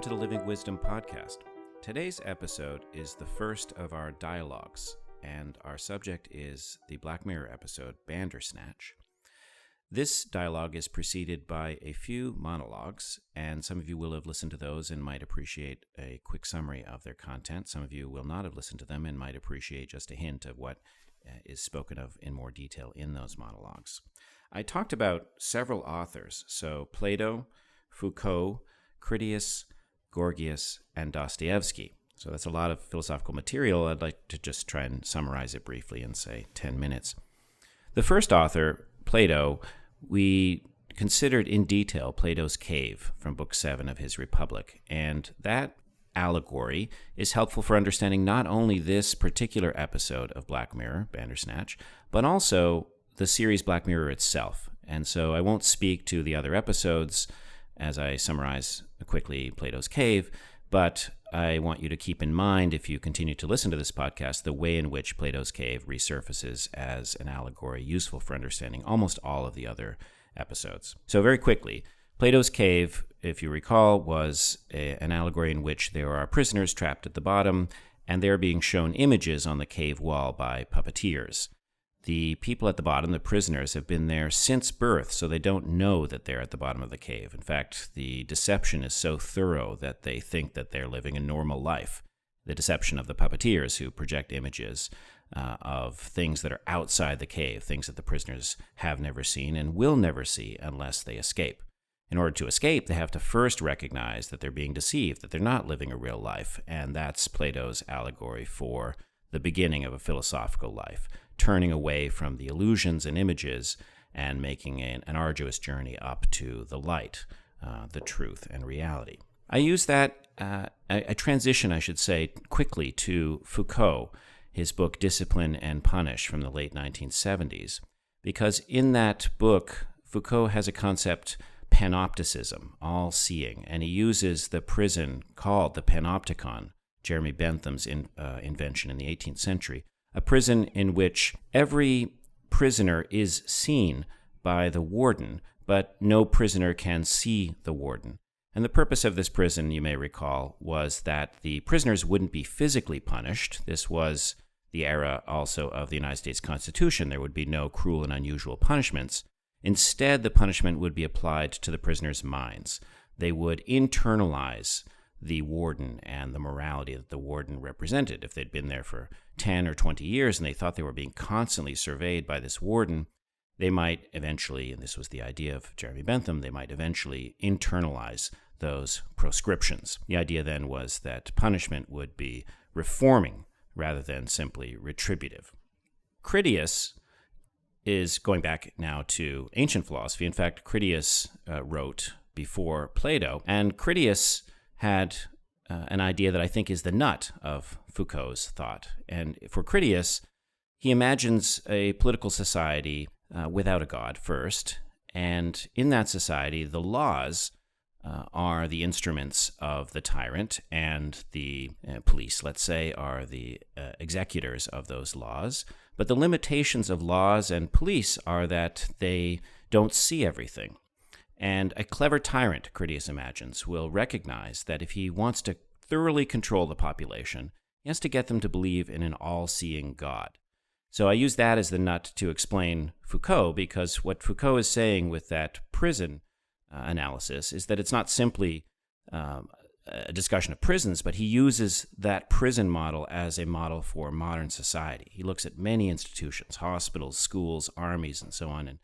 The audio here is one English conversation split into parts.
to the Living Wisdom Podcast. Today's episode is the first of our dialogues, and our subject is the Black Mirror episode, Bandersnatch. This dialogue is preceded by a few monologues, and some of you will have listened to those and might appreciate a quick summary of their content. Some of you will not have listened to them and might appreciate just a hint of what is spoken of in more detail in those monologues. I talked about several authors, so Plato, Foucault, Critias, Gorgias, and Dostoevsky. So that's a lot of philosophical material. I'd like to just try and summarize it briefly in, say, 10 minutes. The first author, Plato, we considered in detail Plato's cave from Book 7 of his Republic, and that allegory is helpful for understanding not only this particular episode of Black Mirror, Bandersnatch, but also the series Black Mirror itself. And so I won't speak to the other episodes as I summarize quickly Plato's cave, but I want you to keep in mind, if you continue to listen to this podcast, the way in which Plato's cave resurfaces as an allegory useful for understanding almost all of the other episodes. So very quickly, Plato's cave, if you recall, was an allegory in which there are prisoners trapped at the bottom, and they're being shown images on the cave wall by puppeteers. The people at the bottom, the prisoners, have been there since birth, so they don't know that they're at the bottom of the cave. In fact, the deception is so thorough that they think that they're living a normal life. The deception of the puppeteers who project images of things that are outside the cave, things that the prisoners have never seen and will never see unless they escape. In order to escape, they have to first recognize that they're being deceived, that they're not living a real life, and that's Plato's allegory for the beginning of a philosophical life, turning away from the illusions and images and making an arduous journey up to the light, the truth and reality. I use that, a transition, I should say, quickly to Foucault, his book Discipline and Punish from the late 1970s, because in that book, Foucault has a concept, panopticism, all-seeing, and he uses the prison called the panopticon, Jeremy Bentham's invention in the 18th century, a prison in which every prisoner is seen by the warden, but no prisoner can see the warden. And the purpose of this prison, you may recall, was that the prisoners wouldn't be physically punished. This was the era also of the United States Constitution. There would be no cruel and unusual punishments. Instead, the punishment would be applied to the prisoners' minds. They would internalize the warden and the morality that the warden represented. If they'd been there for 10 or 20 years and they thought they were being constantly surveyed by this warden, they might eventually, and this was the idea of Jeremy Bentham, they might eventually internalize those proscriptions. The idea then was that punishment would be reforming rather than simply retributive. Critias is going back now to ancient philosophy. In fact, Critias wrote before Plato, and Critias had an idea that I think is the nut of Foucault's thought. And for Critias, he imagines a political society without a god first, and in that society, the laws are the instruments of the tyrant, and the police, let's say, are the executors of those laws. But the limitations of laws and police are that they don't see everything. And a clever tyrant, Critias imagines, will recognize that if he wants to thoroughly control the population, he has to get them to believe in an all-seeing God. So I use that as the nut to explain Foucault, because what Foucault is saying with that prison analysis is that it's not simply a discussion of prisons, but he uses that prison model as a model for modern society. He looks at many institutions, hospitals, schools, armies, and so on. And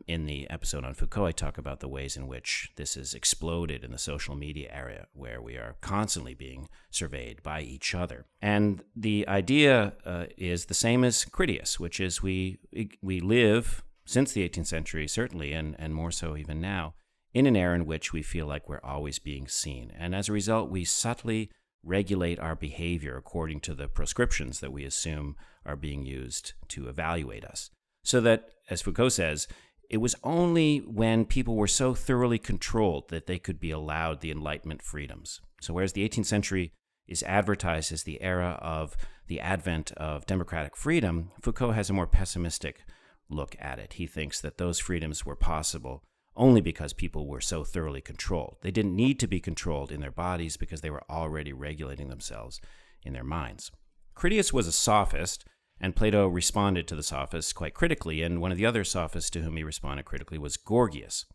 in the episode on Foucault, I talk about the ways in which this has exploded in the social media area, where we are constantly being surveyed by each other. And the idea is the same as Critias, which is we live, since the 18th century certainly, and more so even now, in an era in which we feel like we're always being seen. And as a result, we subtly regulate our behavior according to the prescriptions that we assume are being used to evaluate us. So that, as Foucault says, it was only when people were so thoroughly controlled that they could be allowed the Enlightenment freedoms. So whereas the 18th century is advertised as the era of the advent of democratic freedom, Foucault has a more pessimistic look at it. He thinks that those freedoms were possible only because people were so thoroughly controlled. They didn't need to be controlled in their bodies because they were already regulating themselves in their minds. Critias was a sophist, and Plato responded to the sophists quite critically, and one of the other sophists to whom he responded critically was Gorgias.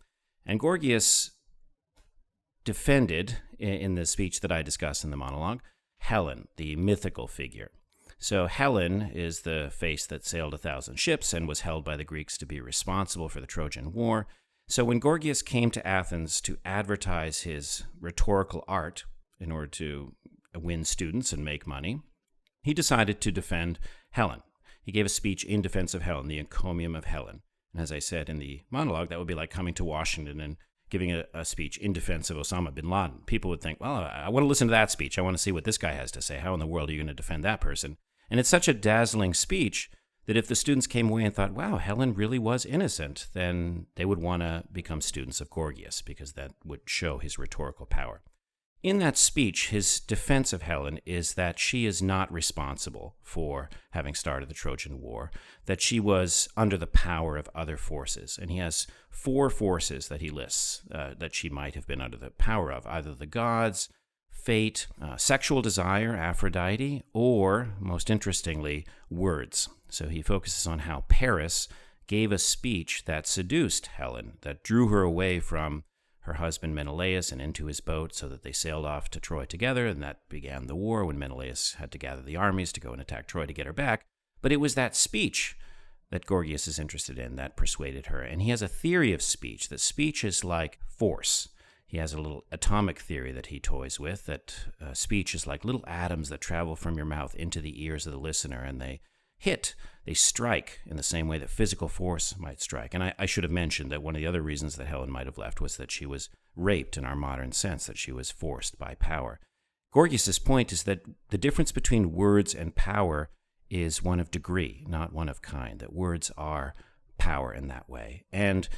And Gorgias defended, in the speech that I discussed in the monologue, Helen, the mythical figure. So Helen is the face that sailed 1,000 ships and was held by the Greeks to be responsible for the Trojan War. So when Gorgias came to Athens to advertise his rhetorical art in order to win students and make money, he decided to defend Helen. He gave a speech in defense of Helen, the encomium of Helen. And as I said in the monologue, that would be like coming to Washington and giving a speech in defense of Osama bin Laden. People would think, well, I want to listen to that speech. I want to see what this guy has to say. How in the world are you going to defend that person? And it's such a dazzling speech that if the students came away and thought, wow, Helen really was innocent, then they would want to become students of Gorgias because that would show his rhetorical power. In that speech, his defense of Helen is that she is not responsible for having started the Trojan War, that she was under the power of other forces. And he has 4 forces that he lists that she might have been under the power of, either the gods, fate, sexual desire, Aphrodite, or, most interestingly, words. So he focuses on how Paris gave a speech that seduced Helen, that drew her away from her husband Menelaus and into his boat so that they sailed off to Troy together, and that began the war when Menelaus had to gather the armies to go and attack Troy to get her back. But it was that speech that Gorgias is interested in that persuaded her. And he has a theory of speech, that speech is like force. He has a little atomic theory that he toys with, that speech is like little atoms that travel from your mouth into the ears of the listener, and they strike in the same way that physical force might strike. And I should have mentioned that one of the other reasons that Helen might have left was that she was raped in our modern sense, that she was forced by power. Gorgias's point is that the difference between words and power is one of degree, not one of kind, that words are power in that way. And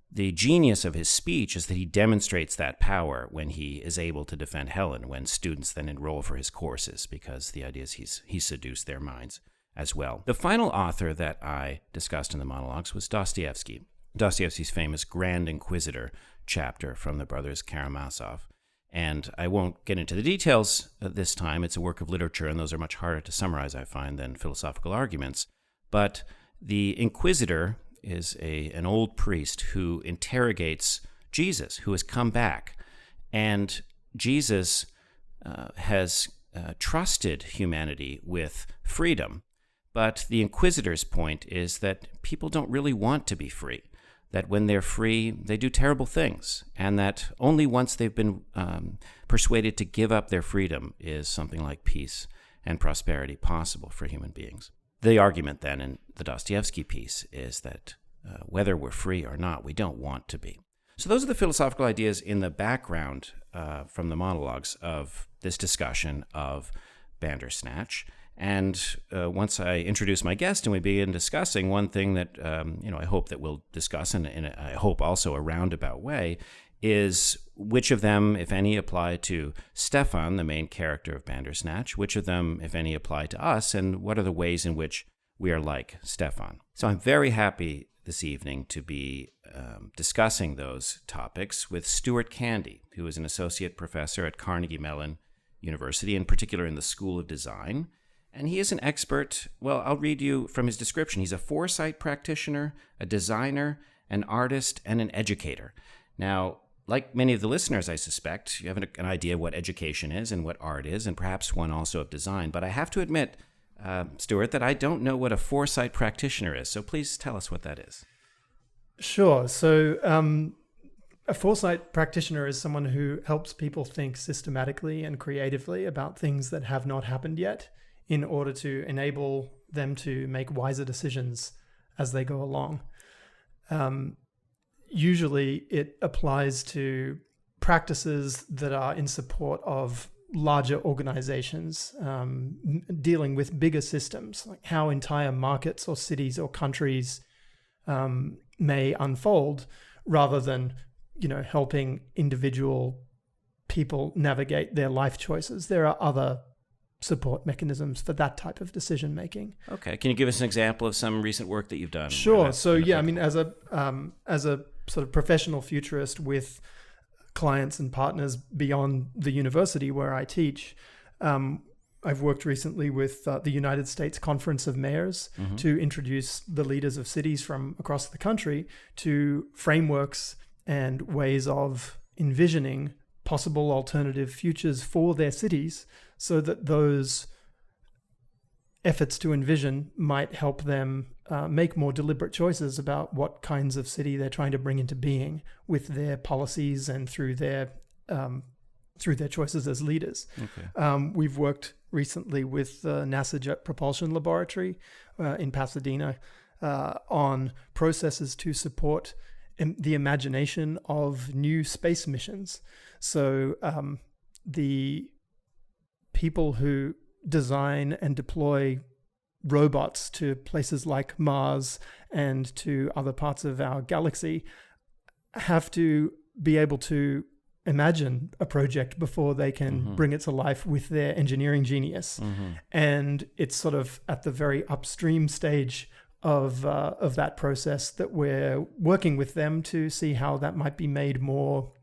the genius of his speech is that he demonstrates that power when he is able to defend Helen, when students then enroll for his courses, because the idea is he's seduced their minds as well. The final author that I discussed in the monologues was Dostoevsky. Dostoevsky's famous Grand Inquisitor chapter from the brothers Karamazov. And I won't get into the details this time. It's a work of literature, and those are much harder to summarize, I find, than philosophical arguments. But the Inquisitor is an old priest who interrogates Jesus, who has come back. And Jesus has trusted humanity with freedom. But the Inquisitor's point is that people don't really want to be free, that when they're free, they do terrible things, and that only once they've been persuaded to give up their freedom is something like peace and prosperity possible for human beings. The argument then in the Dostoevsky piece is that whether we're free or not, we don't want to be. So those are the philosophical ideas in the background from the monologues of this discussion of Bandersnatch. And once I introduce my guest and we begin discussing, one thing that I hope that we'll discuss, and I hope also a roundabout way, is which of them, if any, apply to Stefan, the main character of Bandersnatch, which of them, if any, apply to us, and what are the ways in which we are like Stefan. So I'm very happy this evening to be discussing those topics with Stuart Candy, who is an associate professor at Carnegie Mellon University, in particular in the School of Design. And he is an expert. Well, I'll read you from his description. He's a foresight practitioner, a designer, an artist, and an educator. Now, like many of the listeners, I suspect, you have an idea what education is and what art is, and perhaps one also of design. But I have to admit, Stuart, that I don't know what a foresight practitioner is. So please tell us what that is. Sure. So a foresight practitioner is someone who helps people think systematically and creatively about things that have not happened yet, in order to enable them to make wiser decisions as they go along. Usually it applies to practices that are in support of larger organizations, dealing with bigger systems, like how entire markets or cities or countries may unfold, rather than, helping individual people navigate their life choices. There are other support mechanisms for that type of decision making. Okay, can you give us an example of some recent work that you've done? Sure. So yeah, I mean, as a sort of professional futurist with clients and partners beyond the university where I teach. I've worked recently with the United States Conference of Mayors to introduce the leaders of cities from across the country to frameworks and ways of envisioning possible alternative futures for their cities, so that those efforts to envision might help them make more deliberate choices about what kinds of city they're trying to bring into being with their policies and through their choices as leaders. Okay. We've worked recently with the NASA Jet Propulsion Laboratory in Pasadena on processes to support the imagination of new space missions. So the people who design and deploy robots to places like Mars and to other parts of our galaxy have to be able to imagine a project before they can bring it to life with their engineering genius. And it's sort of at the very upstream stage of that process that we're working with them to see how that might be made more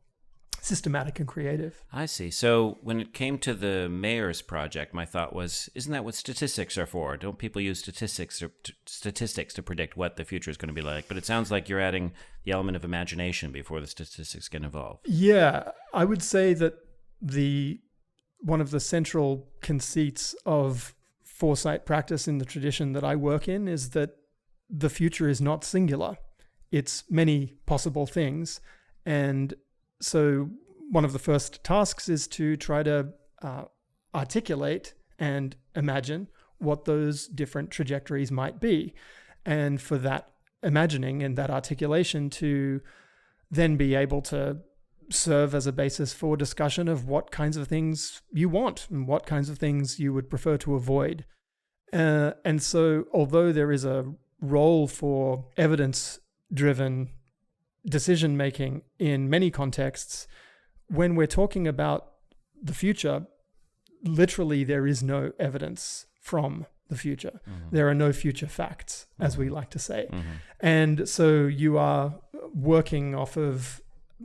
systematic and creative. I see. So when it came to the mayor's project, my thought was, isn't that what statistics are for? Don't people use statistics to predict what the future is going to be like? But it sounds like you're adding the element of imagination before the statistics can evolve. Yeah, I would say that one of the central conceits of foresight practice in the tradition that I work in is that the future is not singular. It's many possible things. And so one of the first tasks is to try to articulate and imagine what those different trajectories might be. And for that imagining and that articulation to then be able to serve as a basis for discussion of what kinds of things you want and what kinds of things you would prefer to avoid. And so although there is a role for evidence-driven decision-making in many contexts, when we're talking about the future, literally there is no evidence from the future. There are no future facts, as we like to say. And so you are working off of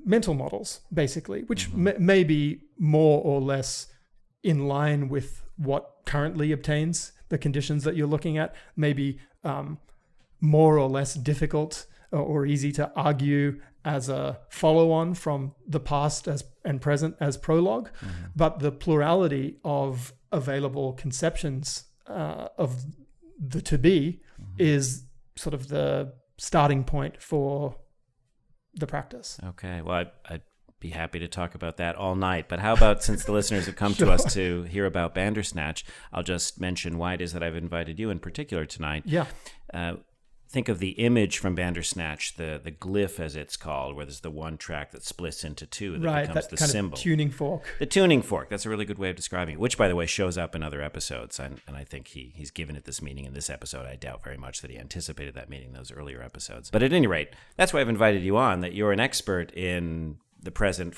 mental models, basically, which may be more or less in line with what currently obtains the conditions that you're looking at, maybe more or less difficult or easy to argue as a follow-on from the past and present as prologue. But the plurality of available conceptions of the to-be is sort of the starting point for the practice. Okay, well, I'd be happy to talk about that all night. But how about, since the listeners have come to us to hear about Bandersnatch, I'll just mention why it is that I've invited you in particular tonight. Yeah. Think of the image from Bandersnatch, the glyph as it's called, where there's the one track that splits into two that becomes the symbol. Of tuning fork. The tuning fork. That's a really good way of describing it, which, by the way, shows up in other episodes. And I think he's given it this meaning in this episode. I doubt very much that he anticipated that meaning in those earlier episodes. But at any rate, that's why I've invited you on, that you're an expert in the present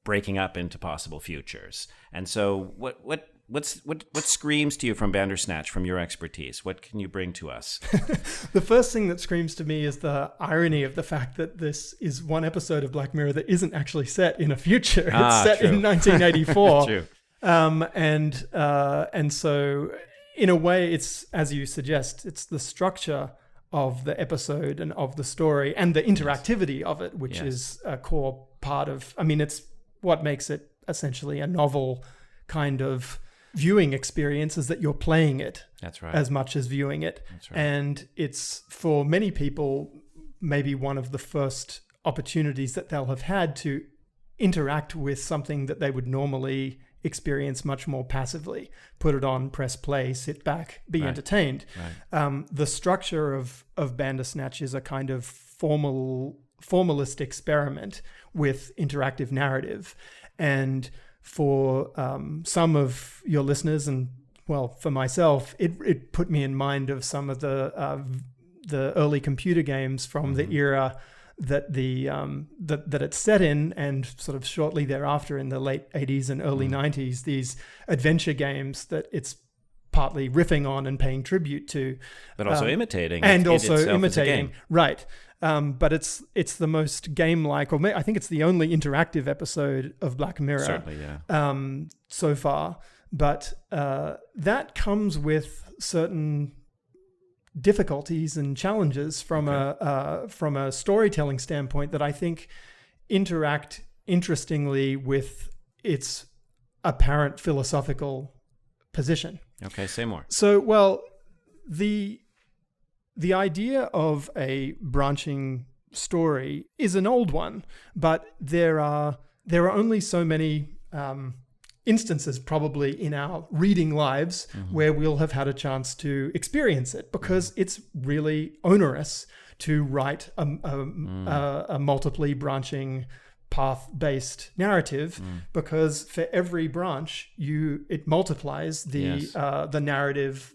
breaking up into possible futures. And so what screams to you from Bandersnatch, from your expertise? What can you bring to us? The first thing that screams to me is the irony of the fact that this is one episode of Black Mirror that isn't actually set in a future. It's set in 1984. True. And so in a way, it's, as you suggest, it's the structure of the episode and of the story and the interactivity of it, which is a core part of, it's what makes it essentially a novel kind of viewing experience, is that you're playing it. That's right. As much as viewing it. That's right. And it's, for many people, maybe one of the first opportunities that they'll have had to interact with something that they would normally experience much more passively. Put it on, press play, sit back, be entertained. Right. The structure of Bandersnatch is a kind of formalist experiment with interactive narrative. And for some of your listeners, and well, for myself, it put me in mind of some of the early computer games from the era that that it's set in, and sort of shortly thereafter in the late 80s and early 90s, these adventure games that it's partly riffing on and paying tribute to, but also imitating, and also imitating, right? but it's the most game-like, or I think it's the only interactive episode of Black Mirror. Certainly, yeah. So far. But that comes with certain difficulties and challenges from a storytelling standpoint that I think interact interestingly with its apparent philosophical position. Okay, say more. So, well, the idea of a branching story is an old one, but there are only so many instances probably in our reading lives where we'll have had a chance to experience it, because it's really onerous to write a multiply branching path-based narrative, because for every branch it multiplies the narrative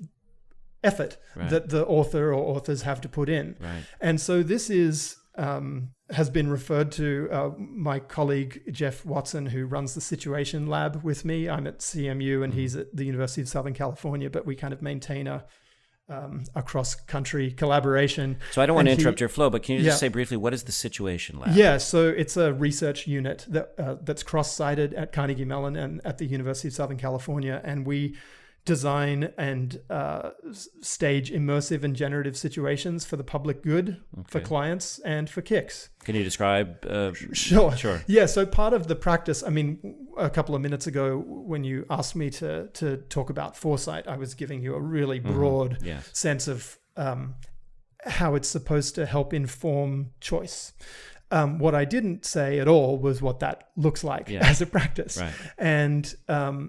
effort that the author or authors have to put in. Right. And so this is has been referred to, my colleague Jeff Watson, who runs the Situation Lab with me. I'm at CMU and he's at the University of Southern California, but we kind of maintain a cross-country collaboration. So I don't want to interrupt your flow, but can you just say briefly, what is the Situation Lab? Yeah, so it's a research unit that's cross-sited at Carnegie Mellon and at the University of Southern California, and we design and stage immersive and generative situations for the public good, for clients, and for kicks. Can you describe? Sure. Yeah, so part of the practice, I mean, a couple of minutes ago when you asked me to talk about foresight, I was giving you a really broad sense of how it's supposed to help inform choice. What I didn't say at all was what that looks like as a practice. Right. And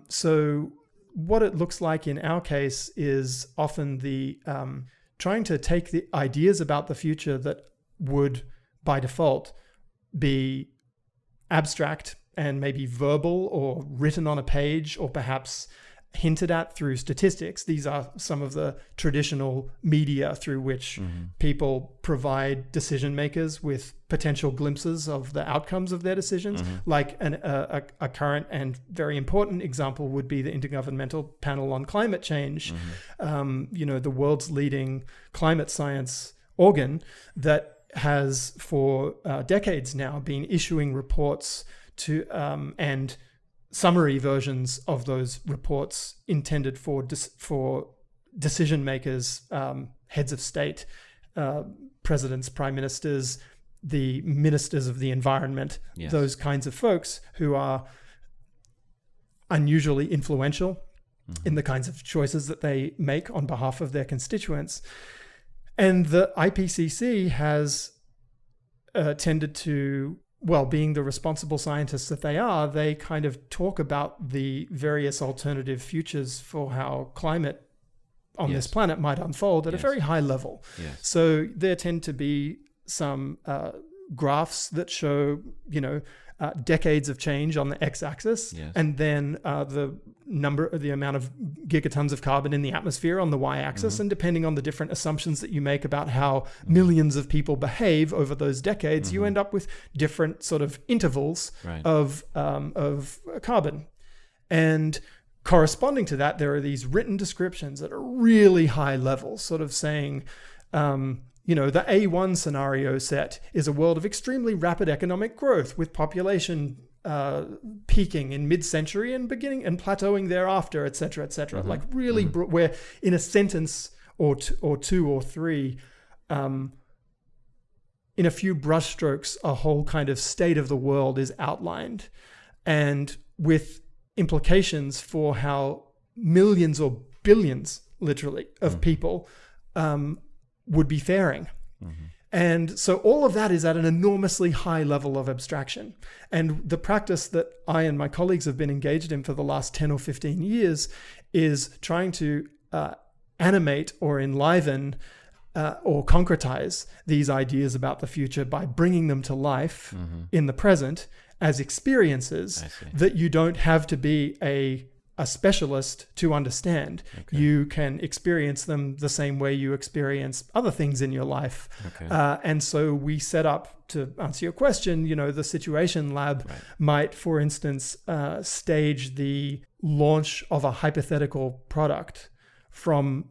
so what it looks like in our case is often the trying to take the ideas about the future that would by default be abstract and maybe verbal or written on a page or perhaps hinted at through statistics. These are some of the traditional media through which people provide decision makers with potential glimpses of the outcomes of their decisions. Like a current and very important example would be the Intergovernmental Panel on Climate Change, the world's leading climate science organ that has for decades now been issuing reports to and summary versions of those reports intended for decision makers, heads of state, presidents, prime ministers, the ministers of the environment, those kinds of folks who are unusually influential in the kinds of choices that they make on behalf of their constituents. And the IPCC has tended to, well, being the responsible scientists that they are, they kind of talk about the various alternative futures for how climate on this planet might unfold at a very high level. So there tend to be some graphs that show, decades of change on the x-axis, and then the amount of gigatons of carbon in the atmosphere on the y-axis, and depending on the different assumptions that you make about how millions of people behave over those decades, you end up with different sort of intervals of carbon. And corresponding to that, there are these written descriptions at a really high level, sort of saying, the A1 scenario set is a world of extremely rapid economic growth with population peaking in mid-century and beginning and plateauing thereafter, et cetera, et cetera. Like really, where in a sentence or two or three, in a few brushstrokes, a whole kind of state of the world is outlined, and with implications for how millions or billions, literally, of people would be faring. And so all of that is at an enormously high level of abstraction. And the practice that I and my colleagues have been engaged in for the last 10 or 15 years is trying to animate or enliven or concretize these ideas about the future by bringing them to life in the present as experiences that you don't have to be a specialist to understand. You can experience them the same way you experience other things in your life. And so we set up, to answer your question, the Situation Lab might, for instance, stage the launch of a hypothetical product from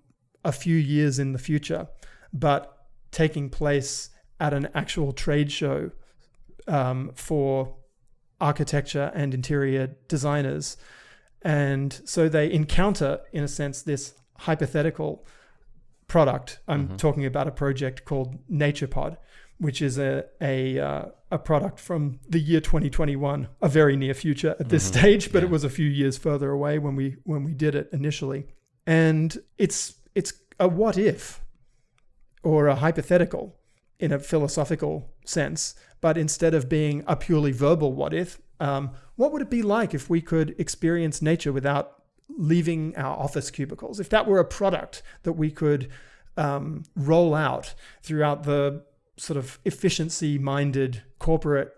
a few years in the future, but taking place at an actual trade show for architecture and interior designers. And so they encounter, in a sense, this hypothetical product. I'm talking about a project called NaturePod, which is a product from the year 2021, a very near future at this stage, but it was a few years further away when we did it initially. And it's a what if, or a hypothetical in a philosophical sense, but instead of being a purely verbal what if, what would it be like if we could experience nature without leaving our office cubicles? If that were a product that we could roll out throughout the sort of efficiency-minded corporate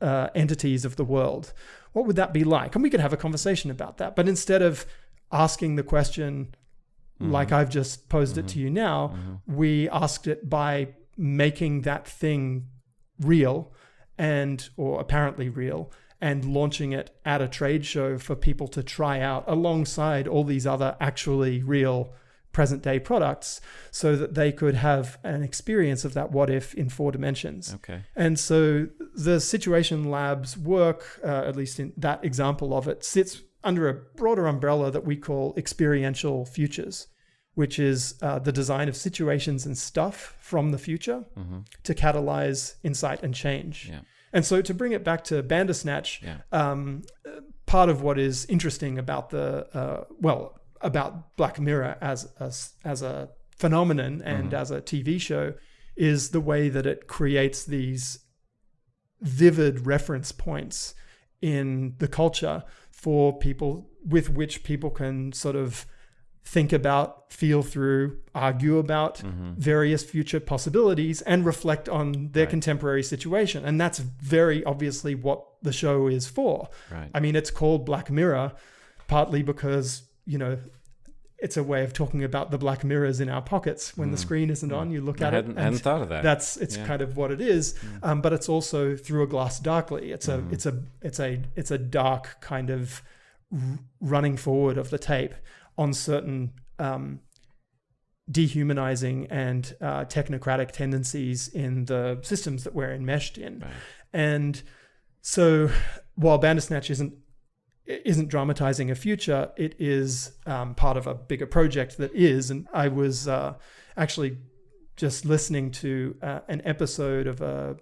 entities of the world, what would that be like? And we could have a conversation about that. But instead of asking the question like I've just posed it to you now, we asked it by making that thing real or apparently real, and launching it at a trade show for people to try out alongside all these other actually real present day products, so that they could have an experience of that what if in 4 dimensions. Okay. And so the Situation Labs work, at least in that example of it, sits under a broader umbrella that we call experiential futures, which is the design of situations and stuff from the future to catalyze insight and change. Yeah. And so to bring it back to Bandersnatch, part of what is interesting about about Black Mirror as a phenomenon and as a TV show is the way that it creates these vivid reference points in the culture for people, with which people can sort of think about, feel through, argue about various future possibilities, and reflect on their contemporary situation. And that's very obviously what the show is for. Right. I mean, it's called Black Mirror partly because, it's a way of talking about the black mirrors in our pockets. When the screen isn't on, you look at it. I hadn't thought of that. It's kind of what it is. But it's also through a glass darkly. It's a dark kind of running forward of the tape on certain dehumanizing and technocratic tendencies in the systems that we're enmeshed in. Right. And so while Bandersnatch isn't dramatizing a future, it is part of a bigger project that is. And I was actually just listening to an episode of a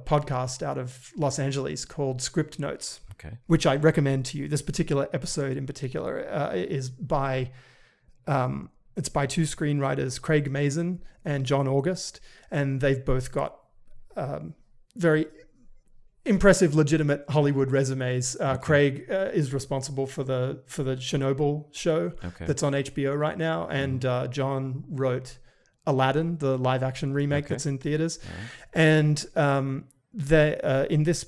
podcast out of Los Angeles called Script Notes, which I recommend to you. This particular episode in particular is by it's by 2 screenwriters, Craig Mazin and John August, and they've both got very impressive, legitimate Hollywood resumes. Craig is responsible for the Chernobyl show that's on HBO right now, and John wrote Aladdin, the live-action remake that's in theaters. And in this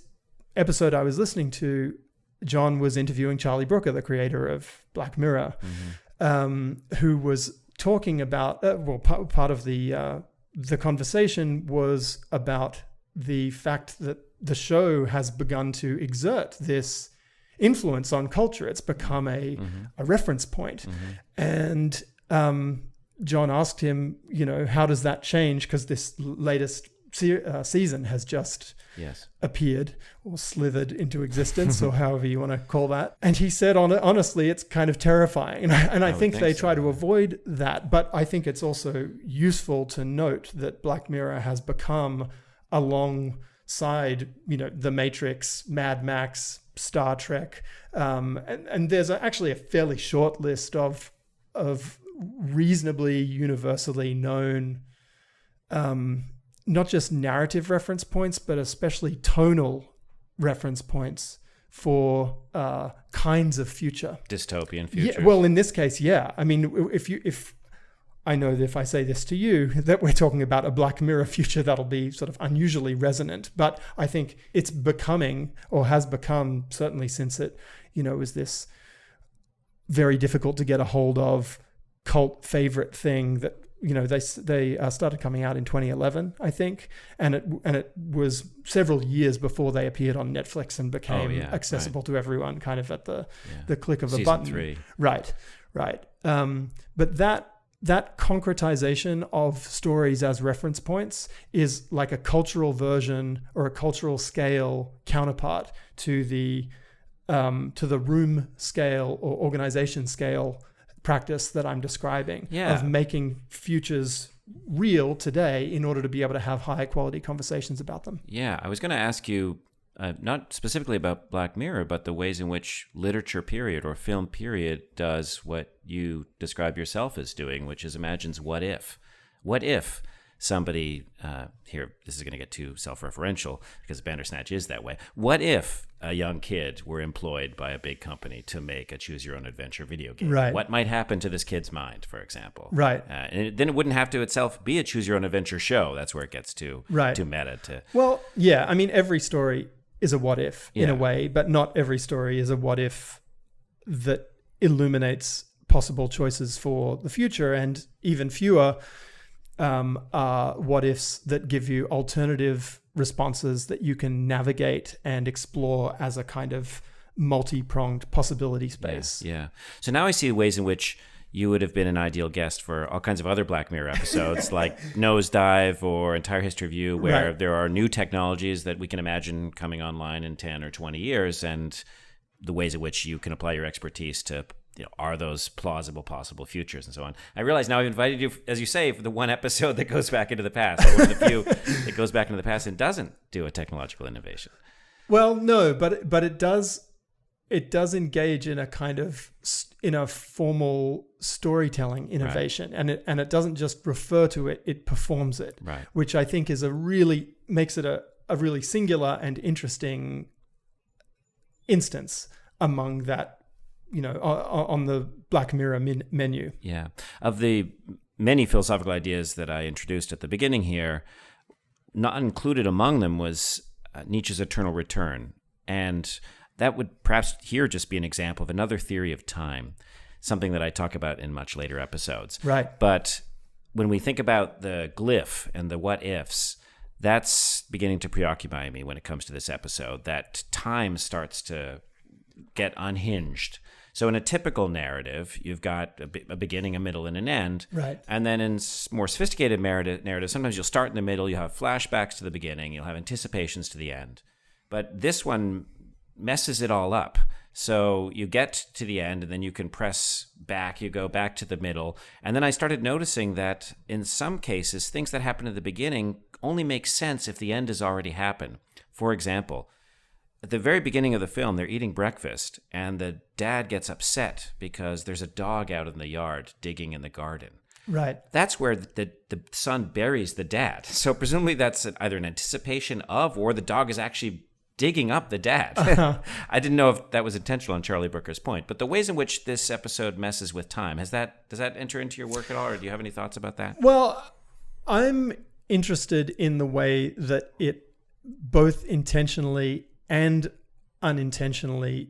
episode I was listening to, John was interviewing Charlie Brooker, the creator of Black Mirror, who was talking about part of the conversation was about the fact that the show has begun to exert this influence on culture. It's become a reference point. And John asked him, how does that change? Because this latest season has just appeared or slithered into existence, or however you want to call that. And he said, honestly, it's kind of terrifying. And I think they try to avoid that. But I think it's also useful to note that Black Mirror has become alongside, The Matrix, Mad Max, Star Trek. And there's actually a fairly short list of reasonably universally known not just narrative reference points, but especially tonal reference points for kinds of future. Dystopian futures. Yeah, well, in this case, yeah. I mean, if I know that if I say this to you, that we're talking about a Black Mirror future, that'll be sort of unusually resonant. But I think it's becoming, or has become, certainly since it, was this very difficult to get a hold of cult favorite thing that, they started coming out in 2011, I think, and it was several years before they appeared on Netflix and became accessible to everyone, kind of at the click of a button. Season 3. Right. But that concretization of stories as reference points is like a cultural version or a cultural scale counterpart to the room scale or organization scale practice that I'm describing, of making futures real today in order to be able to have high quality conversations about them. Yeah, I was going to ask you, not specifically about Black Mirror, but the ways in which literature period or film period does what you describe yourself as doing, which is imagines what if. What if somebody, here, this is going to get too self-referential because Bandersnatch is that way. What if a young kid were employed by a big company to make a choose-your-own-adventure video game? Right. What might happen to this kid's mind, for example? Right. And then it wouldn't have to itself be a choose-your-own-adventure show. That's where it gets too meta. Well, yeah, I mean, every story is a what if in a way, but not every story is a what if that illuminates possible choices for the future, and even fewer are what ifs that give you alternative responses that you can navigate and explore as a kind of multi-pronged possibility space. Yeah. So now I see ways in which you would have been an ideal guest for all kinds of other Black Mirror episodes like Nosedive or Entire History of You, where there are new technologies that we can imagine coming online in 10 or 20 years, and the ways in which you can apply your expertise to, are those plausible possible futures and so on. I realize now I've invited you, as you say, for the one episode that goes back into the past, or one of the few that goes back into the past and doesn't do a technological innovation. Well, no, but it does engage in a kind of in a formal storytelling innovation, and it doesn't just refer to it; it performs it, which I think is makes it a really singular and interesting instance among that, on the Black Mirror menu. Yeah, of the many philosophical ideas that I introduced at the beginning here, not included among them was Nietzsche's eternal return, and that would perhaps here just be an example of another theory of time, something that I talk about in much later episodes. Right. But when we think about the glyph and the what ifs, that's beginning to preoccupy me when it comes to this episode, that time starts to get unhinged. So in a typical narrative, you've got a beginning, a middle, and an end. Right. And then in more sophisticated narratives, sometimes you'll start in the middle, you'll have flashbacks to the beginning, you'll have anticipations to the end. But this one messes it all up. So you get to the end and then you can press back, you go back to the middle. And then I started noticing that in some cases, things that happen at the beginning only make sense if the end has already happened. For example, at the very beginning of the film, they're eating breakfast and the dad gets upset because there's a dog out in the yard digging in the garden. Right. That's where the son buries the dad. So presumably that's either an anticipation of, or the dog is actually digging up the dad. Uh-huh. I didn't know if that was intentional on Charlie Brooker's point, but the ways in which this episode messes with time, does that enter into your work at all, or do you have any thoughts about that? Well, I'm interested in the way that it both intentionally and unintentionally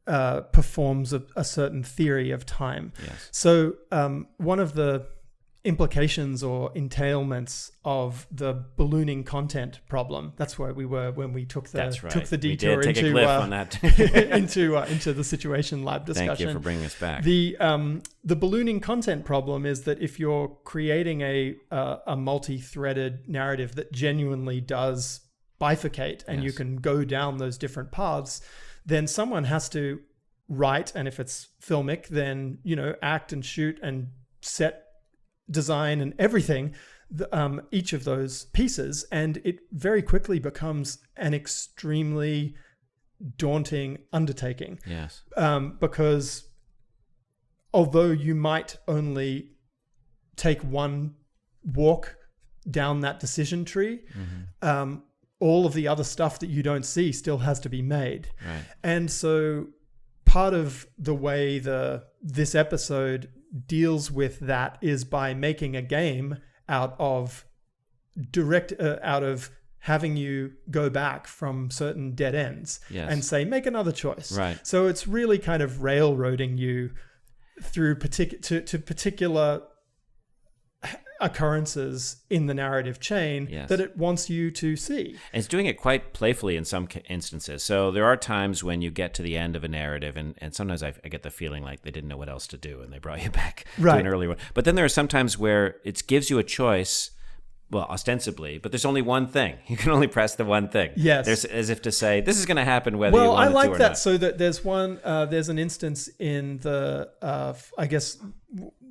performs a certain theory of time. Yes. So one of the implications or entailments of the ballooning content problem. That's where we were when we took the detour into a glyph on that. into the situation lab discussion. Thank you for bringing us back. The ballooning content problem is that if you're creating a multi-threaded narrative that genuinely does bifurcate and you can go down those different paths, then someone has to write, and if it's filmic, then act and shoot and set design and everything, each of those pieces, and it very quickly becomes an extremely daunting undertaking. Yes. Because although you might only take one walk down that decision tree, all of the other stuff that you don't see still has to be made. Right. And so part of the way this episode deals with that is by making a game out of having you go back from certain dead ends and say, make another choice. Right. So it's really kind of railroading you through particular occurrences in the narrative chain that it wants you to see. And it's doing it quite playfully in some instances. So there are times when you get to the end of a narrative, and sometimes I get the feeling like they didn't know what else to do, and they brought you back to an earlier one. But then there are some times where it gives you a choice, well, ostensibly, but there's only one thing. You can only press the one thing. Yes. There's, as if to say, this is going to happen whether you want it to or not. Well, I like that. So that there's an instance in the, I guess,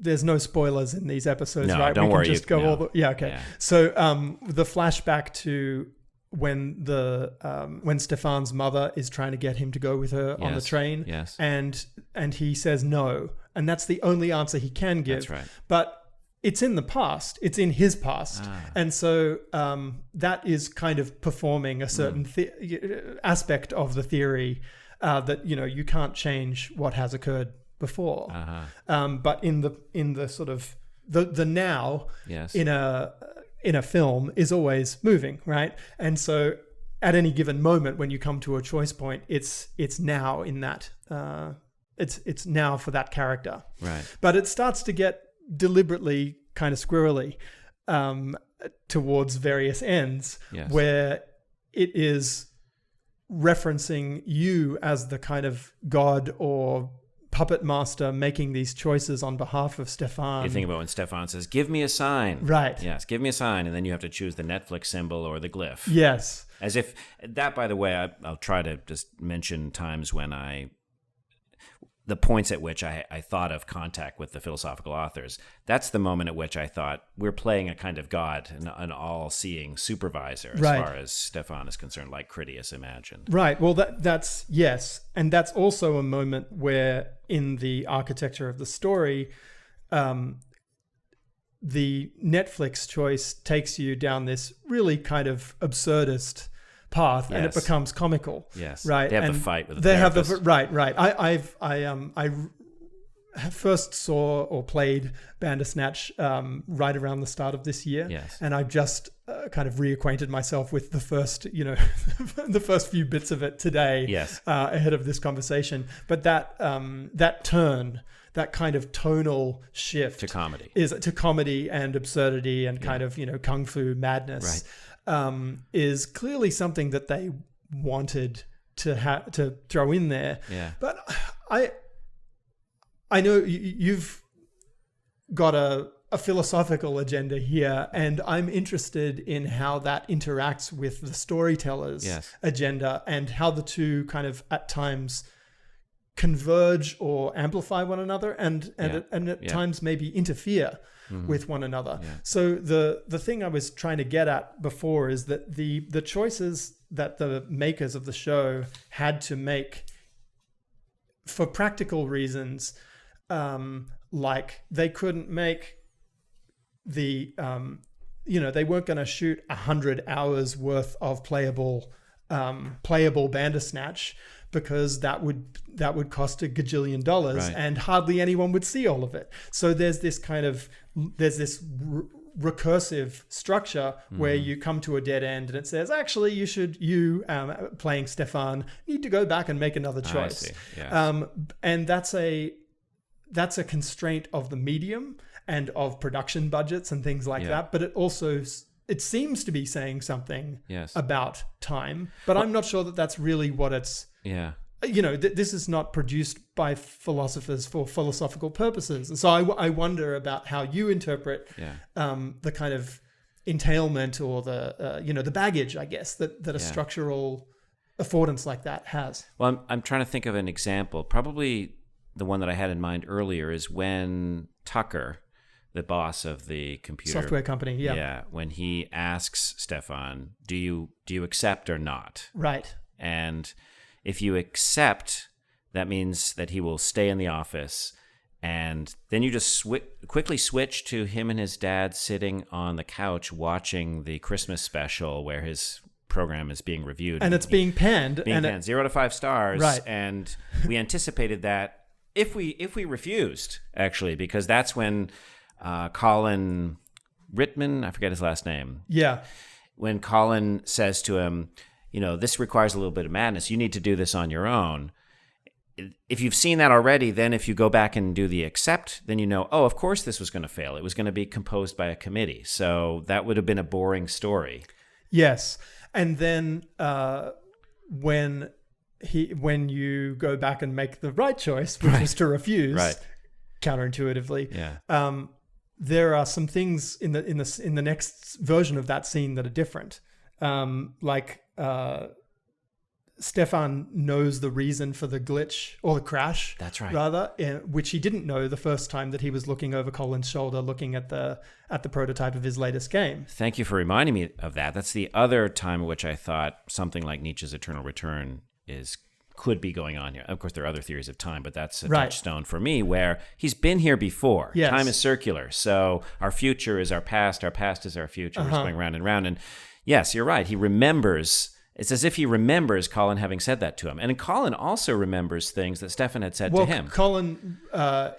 there's no spoilers in these episodes, right? Don't worry. Just go all the, okay. Yeah. So the flashback to when Stefan's mother is trying to get him to go with her on the train, and he says no, and that's the only answer he can give. That's right. But it's in the past. It's in his past. And so that is kind of performing a certain aspect of the theory that, you can't change what has occurred before. But in the sort of the now in a film is always moving, right? And so at any given moment when you come to a choice point, it's now in that it's now for that character. Right. But it starts to get deliberately kind of squirrely towards various ends, where it is referencing you as the kind of god or puppet master making these choices on behalf of Stefan. You think about when Stefan says, give me a sign. Right. Yes, give me a sign. And then you have to choose the Netflix symbol or the glyph. Yes. As if that, by the way, I'll try to just mention times when the points at which I thought of contact with the philosophical authors. That's the moment at which I thought we're playing a kind of god, an all-seeing supervisor as far as Stefan is concerned, like Critias imagined. Right. Well, that's yes. And that's also a moment where in the architecture of the story, the Netflix choice takes you down this really kind of absurdist path, and it becomes comical. Yes, right. They have and the fight with the they therapist. have the right. I first saw or played Bandersnatch right around the start of this year. Yes, and I've just kind of reacquainted myself with the first, the first few bits of it today. Yes, ahead of this conversation. But that turn, that kind of tonal shift to comedy, is to comedy and absurdity and kind of kung fu madness. Right. Is clearly something that they wanted to throw in there. Yeah. But I know you've got a philosophical agenda here, and I'm interested in how that interacts with the storyteller's agenda and how the two kind of at times converge or amplify one another and at times maybe interfere with one another. Yeah. So the thing I was trying to get at before is that the choices that the makers of the show had to make for practical reasons, like they couldn't make the they weren't going to shoot 100 hours worth of playable Bandersnatch, because that would cost $1 gajillion, and hardly anyone would see all of it. So there's this recursive structure where you come to a dead end, and it says, actually, you playing Stefan need to go back and make another choice. I see. Yes. And that's a constraint of the medium and of production budgets and things like that. But it seems to be saying something about time, but I'm not sure that that's really what it's. Yeah. This is not produced by philosophers for philosophical purposes. And so I wonder about how you interpret the kind of entailment or the baggage, I guess, that a structural affordance like that has. Well, I'm trying to think of an example. Probably the one that I had in mind earlier is when Tucker, the boss of the computer software company, when he asks Stefan, do you accept or not? Right. And if you accept, that means that he will stay in the office, and then you just quickly switch to him and his dad sitting on the couch watching the Christmas special where his program is being reviewed, and it's being panned, 0 to 5 stars, right? And we anticipated that if we refused, actually, because that's when Colin Rittman, I forget his last name. Yeah. When Colin says to him, this requires a little bit of madness. You need to do this on your own. if you've seen that already, then if you go back and do the accept, then you know, oh, of course this was going to fail. It was going to be composed by a committee. So that would have been a boring story. Yes. And then when you go back and make the right choice, which is to refuse, counterintuitively, there are some things in the next version of that scene that are different. Stefan knows the reason for the glitch or the crash. That's right. Rather, which he didn't know the first time that he was looking over Colin's shoulder, looking at the prototype of his latest game. Thank you for reminding me of that. That's the other time in which I thought something like Nietzsche's Eternal Return could be going on here. Of course, there are other theories of time, but that's a touchstone for me, where he's been here before. Yes. Time is circular, so our future is our past is our future. We're just going round and round. And yes, you're right. He remembers. It's as if he remembers Colin having said that to him. And Colin also remembers things that Stefan had said to him. Colin,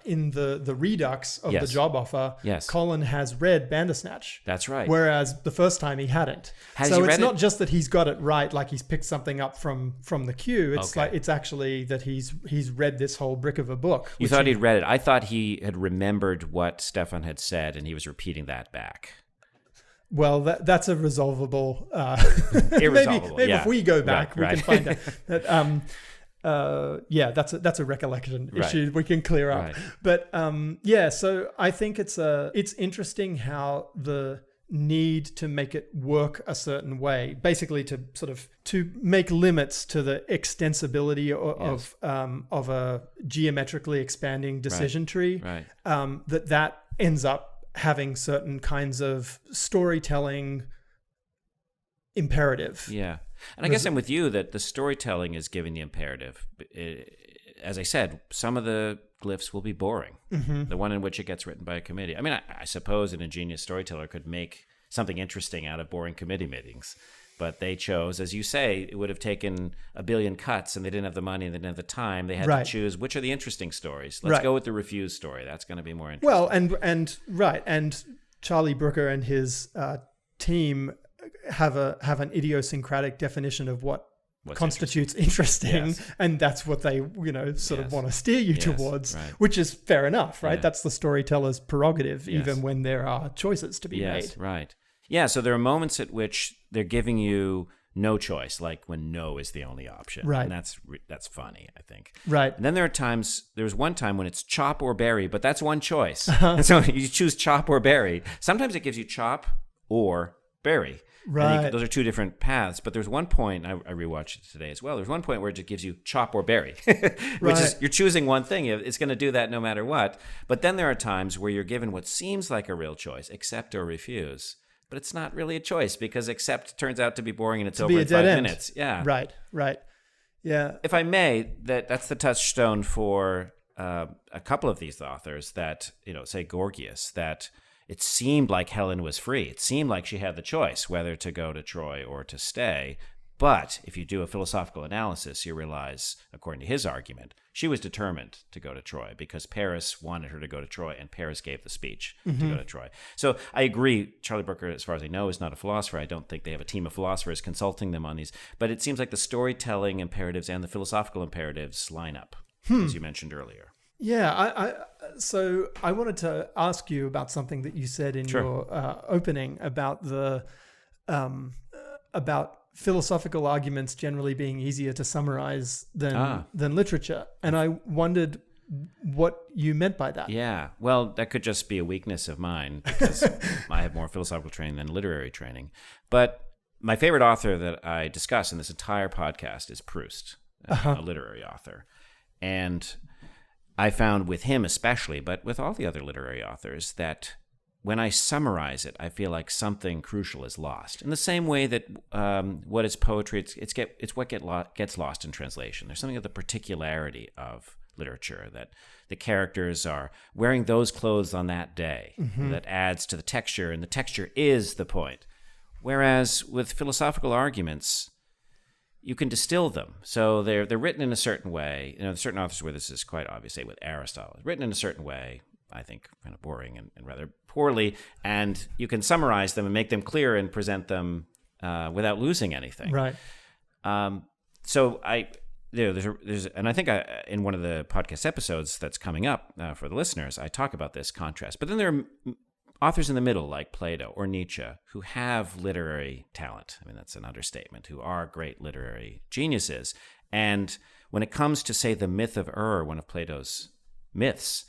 in the redux of the job offer, Colin has read Bandersnatch. That's right. Whereas the first time he hadn't. So it's not just that he's got it right, like he's picked something up from the queue. It's like it's actually that he's read this whole brick of a book. You thought he'd read it. I thought he had remembered what Stefan had said, and he was repeating that back. Well, that's a resolvable. Irresolvable. Maybe if we go back, we can find out. That, that's a recollection issue we can clear up. But so I think it's interesting how the need to make it work a certain way, basically to make limits to the extensibility of a geometrically expanding decision tree. That ends up having certain kinds of storytelling imperative. Yeah. And I guess I'm with you that the storytelling is giving the imperative. As I said, some of the glyphs will be boring. Mm-hmm. The one in which it gets written by a committee. I mean, I suppose an ingenious storyteller could make something interesting out of boring committee meetings. But they chose, as you say, it would have taken a billion cuts, and they didn't have the money and they didn't have the time. They had to choose which are the interesting stories. Let's go with the refuse story. That's going to be more interesting. Well, and Charlie Brooker and his team have an idiosyncratic definition of what constitutes interesting, and that's what they sort of want to steer you towards, which is fair enough, right? That's the storyteller's prerogative, even when there are choices to be made. Right. Yeah, so there are moments at which they're giving you no choice, like when no is the only option. Right. And that's funny, I think. Right. And then there's one time when it's chop or bury, but that's one choice. And so you choose chop or bury. Sometimes it gives you chop or bury. Right. Those are two different paths. But there's one point, I rewatched it today as well, there's one point where it just gives you chop or bury, which is you're choosing one thing. It's going to do that no matter what. But then there are times where you're given what seems like a real choice, accept or refuse. But it's not really a choice because accept turns out to be boring and it's over in 5 minutes. Yeah. Right. Yeah. If I may, that's the touchstone for a couple of these authors that, say Gorgias, that it seemed like Helen was free. It seemed like she had the choice whether to go to Troy or to stay. But if you do a philosophical analysis, you realize, according to his argument, she was determined to go to Troy because Paris wanted her to go to Troy and Paris gave the speech to go to Troy. So I agree. Charlie Brooker, as far as I know, is not a philosopher. I don't think they have a team of philosophers consulting them on these. But it seems like the storytelling imperatives and the philosophical imperatives line up, as you mentioned earlier. Yeah, so I wanted to ask you about something that you said in your opening about about philosophical arguments generally being easier to summarize than literature. And I wondered what you meant by that. Yeah, well, that could just be a weakness of mine because I have more philosophical training than literary training. But my favorite author that I discuss in this entire podcast is Proust, a literary author. And I found with him especially, but with all the other literary authors, that when I summarize it, I feel like something crucial is lost. In the same way that what is poetry, it's what gets lost in translation. There's something of the particularity of literature, that the characters are wearing those clothes on that day, that adds to the texture, and the texture is the point. Whereas with philosophical arguments, you can distill them. So they're written in a certain way. Certain authors where this is quite obvious, say with Aristotle, written in a certain way, I think kind of boring and rather poorly, and you can summarize them and make them clear and present them without losing anything. Right. So and I think in one of the podcast episodes that's coming up for the listeners, I talk about this contrast. But then there are authors in the middle, like Plato or Nietzsche, who have literary talent. I mean, that's an understatement, who are great literary geniuses. And when it comes to, say, the myth of one of Plato's myths,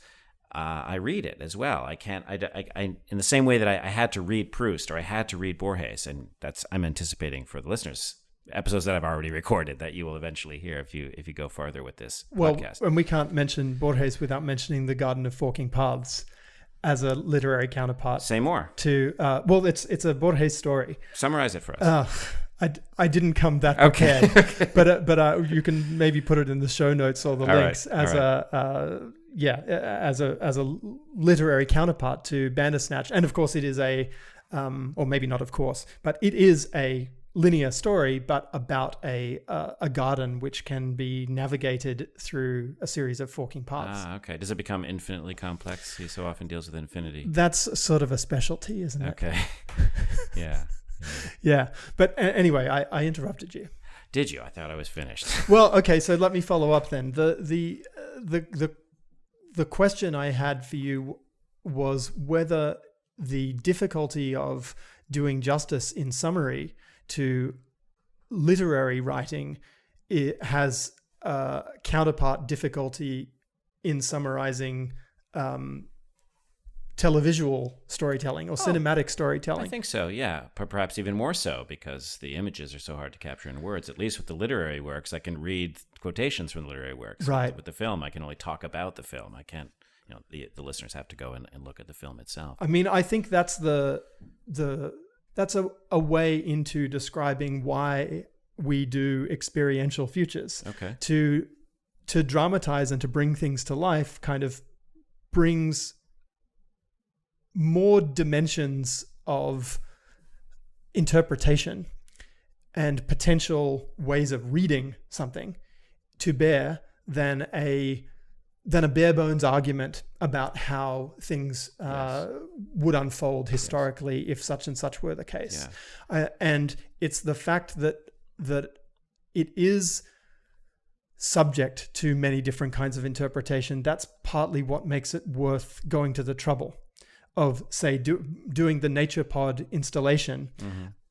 I read it as well. I can't. I in the same way that I had to read Proust or I had to read Borges, and I'm anticipating for the listeners episodes that I've already recorded that you will eventually hear if you go farther with this podcast. And we can't mention Borges without mentioning The Garden of Forking Paths as a literary counterpart. Say more. To it's a Borges story. Summarize it for us. I didn't come that prepared, but you can maybe put it in the show notes or the links as a literary counterpart to Bandersnatch. And of course it is or maybe not of course, but it is a linear story, but about a garden which can be navigated through a series of forking paths. Okay. Does it become infinitely complex? He so often deals with infinity. That's sort of a specialty, isn't it? Okay. Yeah. Yeah. But anyway, I interrupted you. Did you? I thought I was finished. Well, okay. So let me follow up then. The question I had for you was whether the difficulty of doing justice in summary to literary writing, it has a counterpart difficulty in summarizing televisual storytelling or cinematic storytelling. I think so, yeah. Perhaps even more so because the images are so hard to capture in words. At least with the literary works, I can read quotations from the literary works. Right. With the film, I can only talk about the film. I can't, the listeners have to go and look at the film itself. I mean, I think that's that's a way into describing why we do experiential futures. Okay. To dramatize and to bring things to life kind of brings more dimensions of interpretation and potential ways of reading something to bear than a bare bones argument about how things would unfold historically if such and such were the case. Yeah. And it's the fact that it is subject to many different kinds of interpretation. That's partly what makes it worth going to the trouble of, say, doing the Nature Pod installation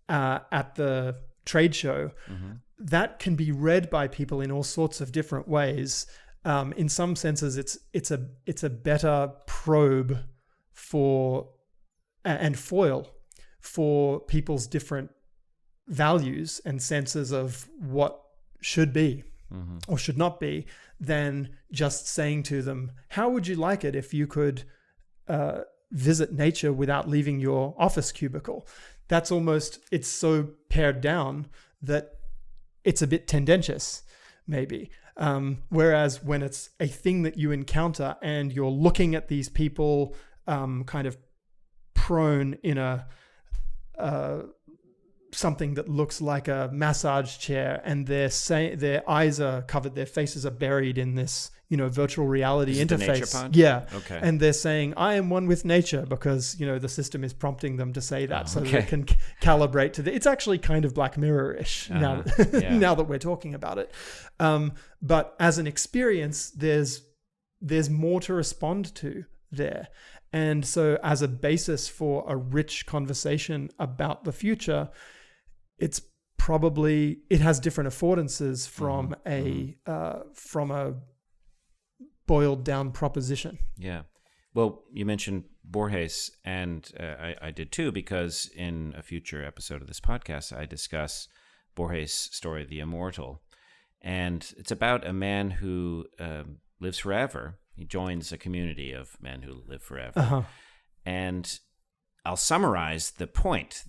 at the trade show. Mm-hmm. That can be read by people in all sorts of different ways. In some senses, it's a better probe for and foil for people's different values and senses of what should be or should not be than just saying to them, how would you like it if you could visit nature without leaving your office cubicle? That's it's so pared down that it's a bit tendentious, maybe. Whereas when it's a thing that you encounter and you're looking at these people kind of prone in something that looks like a massage chair, and their eyes are covered, their faces are buried in this, virtual reality interface. The Nature Pod? Yeah. Okay. And they're saying, I am one with nature, because, the system is prompting them to say that so they can calibrate to it's actually kind of Black Mirror-ish now that we're talking about it. But as an experience, there's more to respond to there. And so as a basis for a rich conversation about the future, it has different affordances from a boiled down proposition. Yeah. Well, you mentioned Borges, and I did too, because in a future episode of this podcast, I discuss Borges' story, The Immortal. And it's about a man who lives forever. He joins a community of men who live forever. Uh-huh. And I'll summarize the point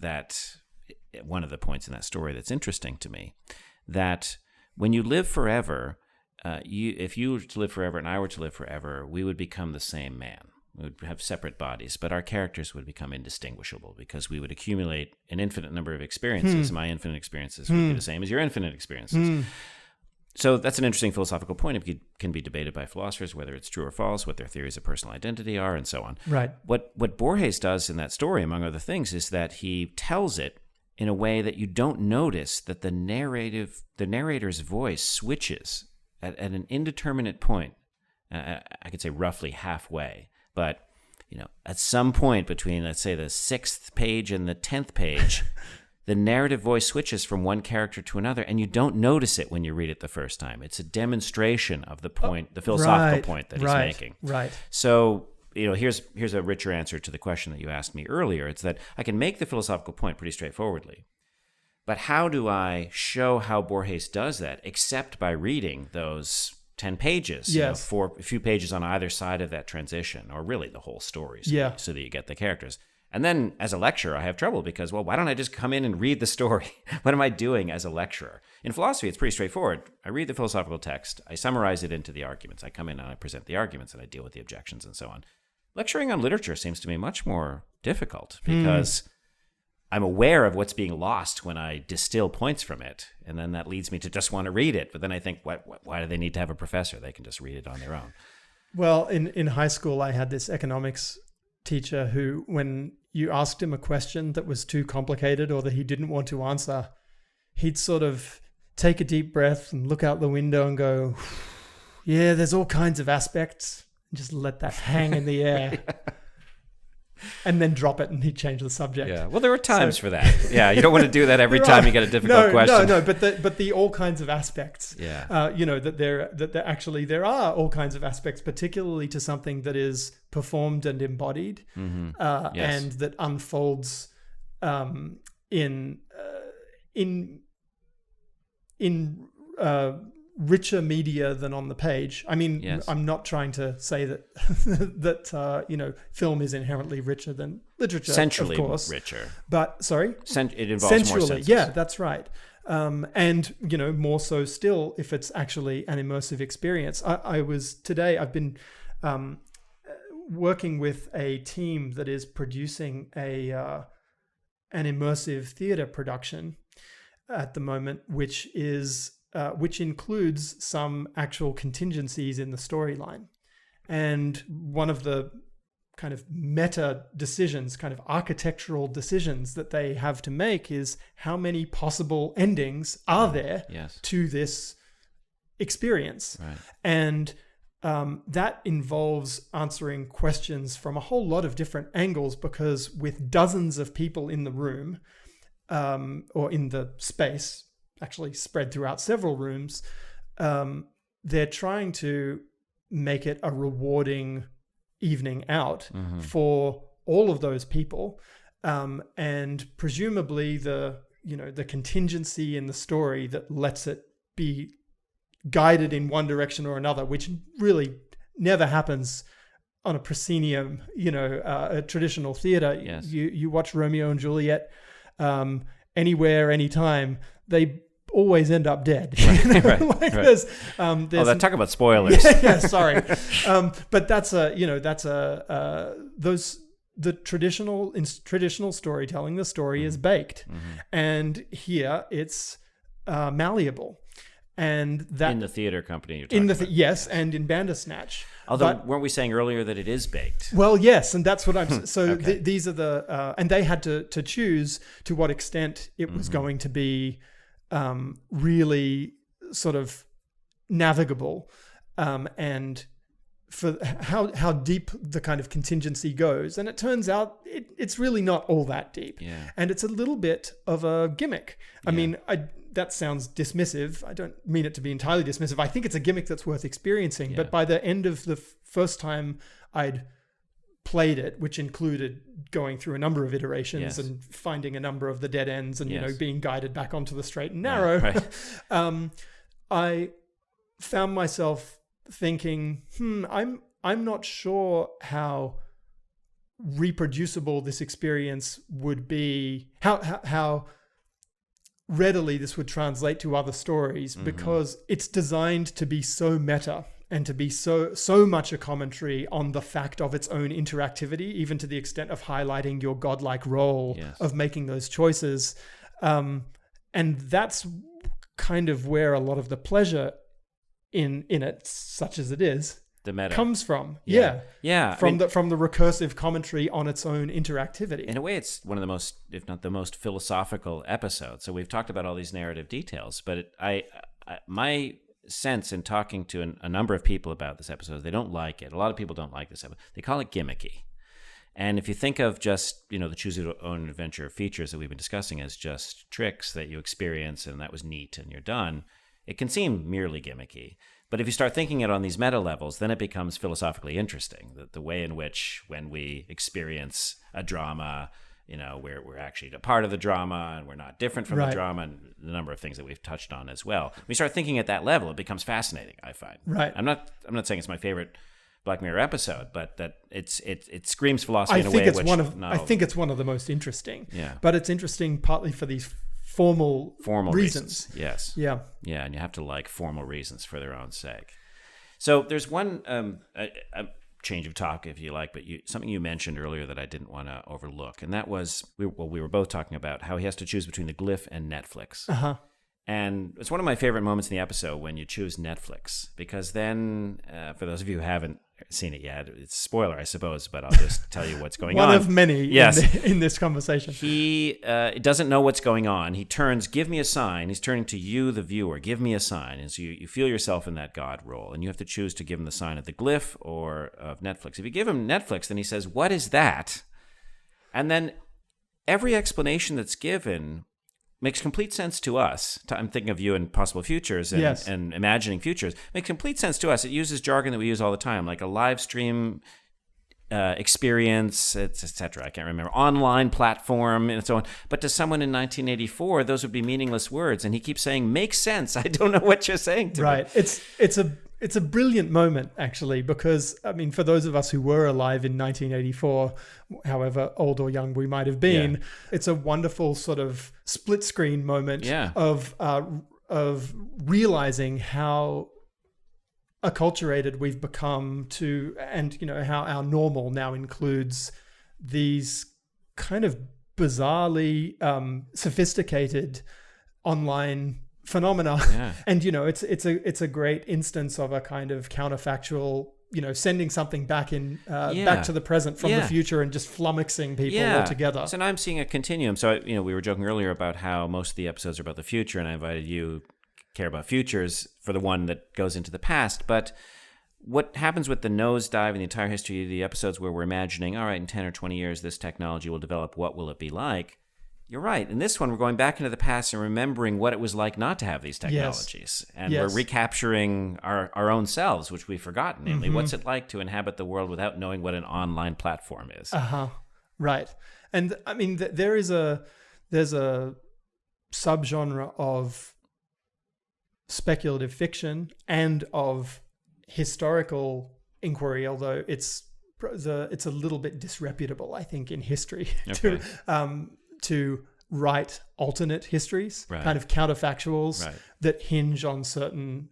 one of the points in that story that's interesting to me, that when you live forever, if you were to live forever and I were to live forever, we would become the same man. We would have separate bodies, but our characters would become indistinguishable because we would accumulate an infinite number of experiences. My infinite experiences would be the same as your infinite experiences. So that's an interesting philosophical point. It can be debated by philosophers whether it's true or false, what their theories of personal identity are, and so on. Right. What Borges does in that story, among other things, is that he tells it in a way that you don't notice that the narrator's voice switches at an indeterminate point, I could say roughly halfway, but at some point between, let's say, the 6th page and the 10th page, the narrative voice switches from one character to another, and you don't notice it when you read it the first time. It's a demonstration of the point, the philosophical point that he's making. Right. So, here's a richer answer to the question that you asked me earlier. It's that I can make the philosophical point pretty straightforwardly. But how do I show how Borges does that, except by reading those 10 pages, yes. For a few pages on either side of that transition, or really the whole story, so that you get the characters. And then as a lecturer, I have trouble because, well, why don't I just come in and read the story? What am I doing as a lecturer? In philosophy, it's pretty straightforward. I read the philosophical text, I summarize it into the arguments. I come in and I present the arguments and I deal with the objections and so on. Lecturing on literature seems to me much more difficult because I'm aware of what's being lost when I distill points from it, and then that leads me to just want to read it. But then I think, why do they need to have a professor? They can just read it on their own. Well, in high school, I had this economics teacher who, when you asked him a question that was too complicated or that he didn't want to answer, he'd sort of take a deep breath and look out the window and go, yeah, there's all kinds of aspects, and just let that hang in the air. And then drop it, and he'd change the subject. Yeah, well, there are times for that. Yeah, you don't want to do that every time you get a difficult question. No, but the all kinds of aspects. Yeah, that there are all kinds of aspects, particularly to something that is performed and embodied, yes. And that unfolds in richer media than on the page. I mean, yes. I'm not trying to say that that film is inherently richer than literature, sensually, of course, richer. But sorry, it involves more senses. Yeah, that's right. And more so still if it's actually an immersive experience. I've been working with a team that is producing an immersive theater production at the moment, which includes some actual contingencies in the storyline. And one of the kind of meta decisions, kind of architectural decisions that they have to make is how many possible endings are there yes. to this experience. Right. And that involves answering questions from a whole lot of different angles, because with dozens of people in the room or in the space, actually spread throughout several rooms, they're trying to make it a rewarding evening out for all of those people. And presumably the contingency in the story that lets it be guided in one direction or another, which really never happens on a proscenium, a traditional theater. Yes. You watch Romeo and Juliet anywhere, anytime, they always end up dead. Right. Talk about spoilers. Yeah, sorry. But the traditional storytelling, the story is baked, and here it's malleable. And that in the theater company you're talking about. Yes, and in Bandersnatch. Although, weren't we saying earlier that it is baked? Well, yes, and that's what I'm. So okay. These are the and they had to choose to what extent it was going to be really sort of navigable, and for how deep the kind of contingency goes. And it turns out it's really not all that deep. Yeah. And it's a little bit of a gimmick. I mean, that sounds dismissive. I don't mean it to be entirely dismissive. I think it's a gimmick that's worth experiencing. Yeah. But by the end of the first time I'd played it, which included going through a number of iterations and finding a number of the dead ends and being guided back onto the straight and narrow, right. I found myself thinking, I'm not sure how reproducible this experience would be, how readily this would translate to other stories, because it's designed to be so meta and to be so much a commentary on the fact of its own interactivity, even to the extent of highlighting your godlike role of making those choices. And that's kind of where a lot of the pleasure in it, such as it is, the meta comes from. Yeah. From the recursive commentary on its own interactivity. In a way, it's one of the most, if not the most, philosophical episodes. So we've talked about all these narrative details, but my sense in talking to a number of people about this episode. They don't like it. A lot of people don't like this episode. They call it gimmicky. And if you think of just, the choose your own adventure features that we've been discussing as just tricks that you experience and that was neat and you're done, it can seem merely gimmicky. But if you start thinking it on these meta levels, then it becomes philosophically interesting. The way in which when we experience a drama, we're actually a part of the drama and we're not different from the drama, and the number of things that we've touched on as well. When we start thinking at that level, it becomes fascinating, I find. Right. I'm not saying it's my favorite Black Mirror episode, but that it screams philosophy in a way which I think it's one of the most interesting. Yeah. But it's interesting partly for these formal reasons. Yes. Yeah. Yeah, and you have to like formal reasons for their own sake. So there's one a change of talk, if you like, but something you mentioned earlier that I didn't want to overlook, and that was we were both talking about how he has to choose between the glyph and Netflix. Uh-huh. And it's one of my favorite moments in the episode when you choose Netflix, because then, for those of you who haven't seen it yet, it's a spoiler, I suppose, but I'll just tell you what's going on. One of many yes. in this conversation. He doesn't know what's going on. He turns, give me a sign. He's turning to you, the viewer, give me a sign. And so you feel yourself in that God role, and you have to choose to give him the sign of the glyph or of Netflix. If you give him Netflix, then he says, what is that? And then every explanation that's given makes complete sense to us. I'm thinking of you in possible futures and, yes. and imagining futures. Makes complete sense to us. It uses jargon that we use all the time, like a live stream experience, etc. I can't remember. Online platform and so on. But to someone in 1984, those would be meaningless words. And he keeps saying, makes sense. I don't know what you're saying to me. Right. It's a brilliant moment, actually, because, I mean, for those of us who were alive in 1984, however old or young we might have been, it's a wonderful sort of split screen moment of realizing how acculturated we've become to, and, how our normal now includes these kind of bizarrely sophisticated online phenomena. And it's a great instance of a kind of counterfactual, sending something back in back to the present from the future and just flummoxing people altogether. So now I'm seeing a continuum. So we were joking earlier about how most of the episodes are about the future, and I invited you care about futures for the one that goes into the past. But what happens with the nosedive and the entire history of the episodes where we're imagining, all right, in 10 or 20 years this technology will develop, what will it be like? You're right. In this one, we're going back into the past and remembering what it was like not to have these technologies. Yes. And we're recapturing our own selves, which we've forgotten. Namely, what's it like to inhabit the world without knowing what an online platform is? Right. And I mean, there's a subgenre of speculative fiction and of historical inquiry, although it's a little bit disreputable, I think, in history to write alternate histories, kind of counterfactuals that hinge on certain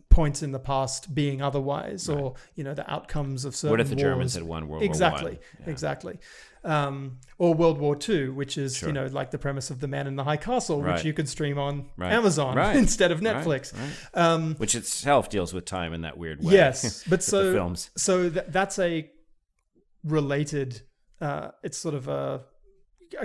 points in the past being otherwise, or the outcomes of certain What if the wars. Germans had won World War I? Exactly. Or World War II, which is like the premise of The Man in the High Castle, which you could stream on Amazon instead of Netflix, which itself deals with time in that weird way. Yes, but the films. So that's a related. It's sort of a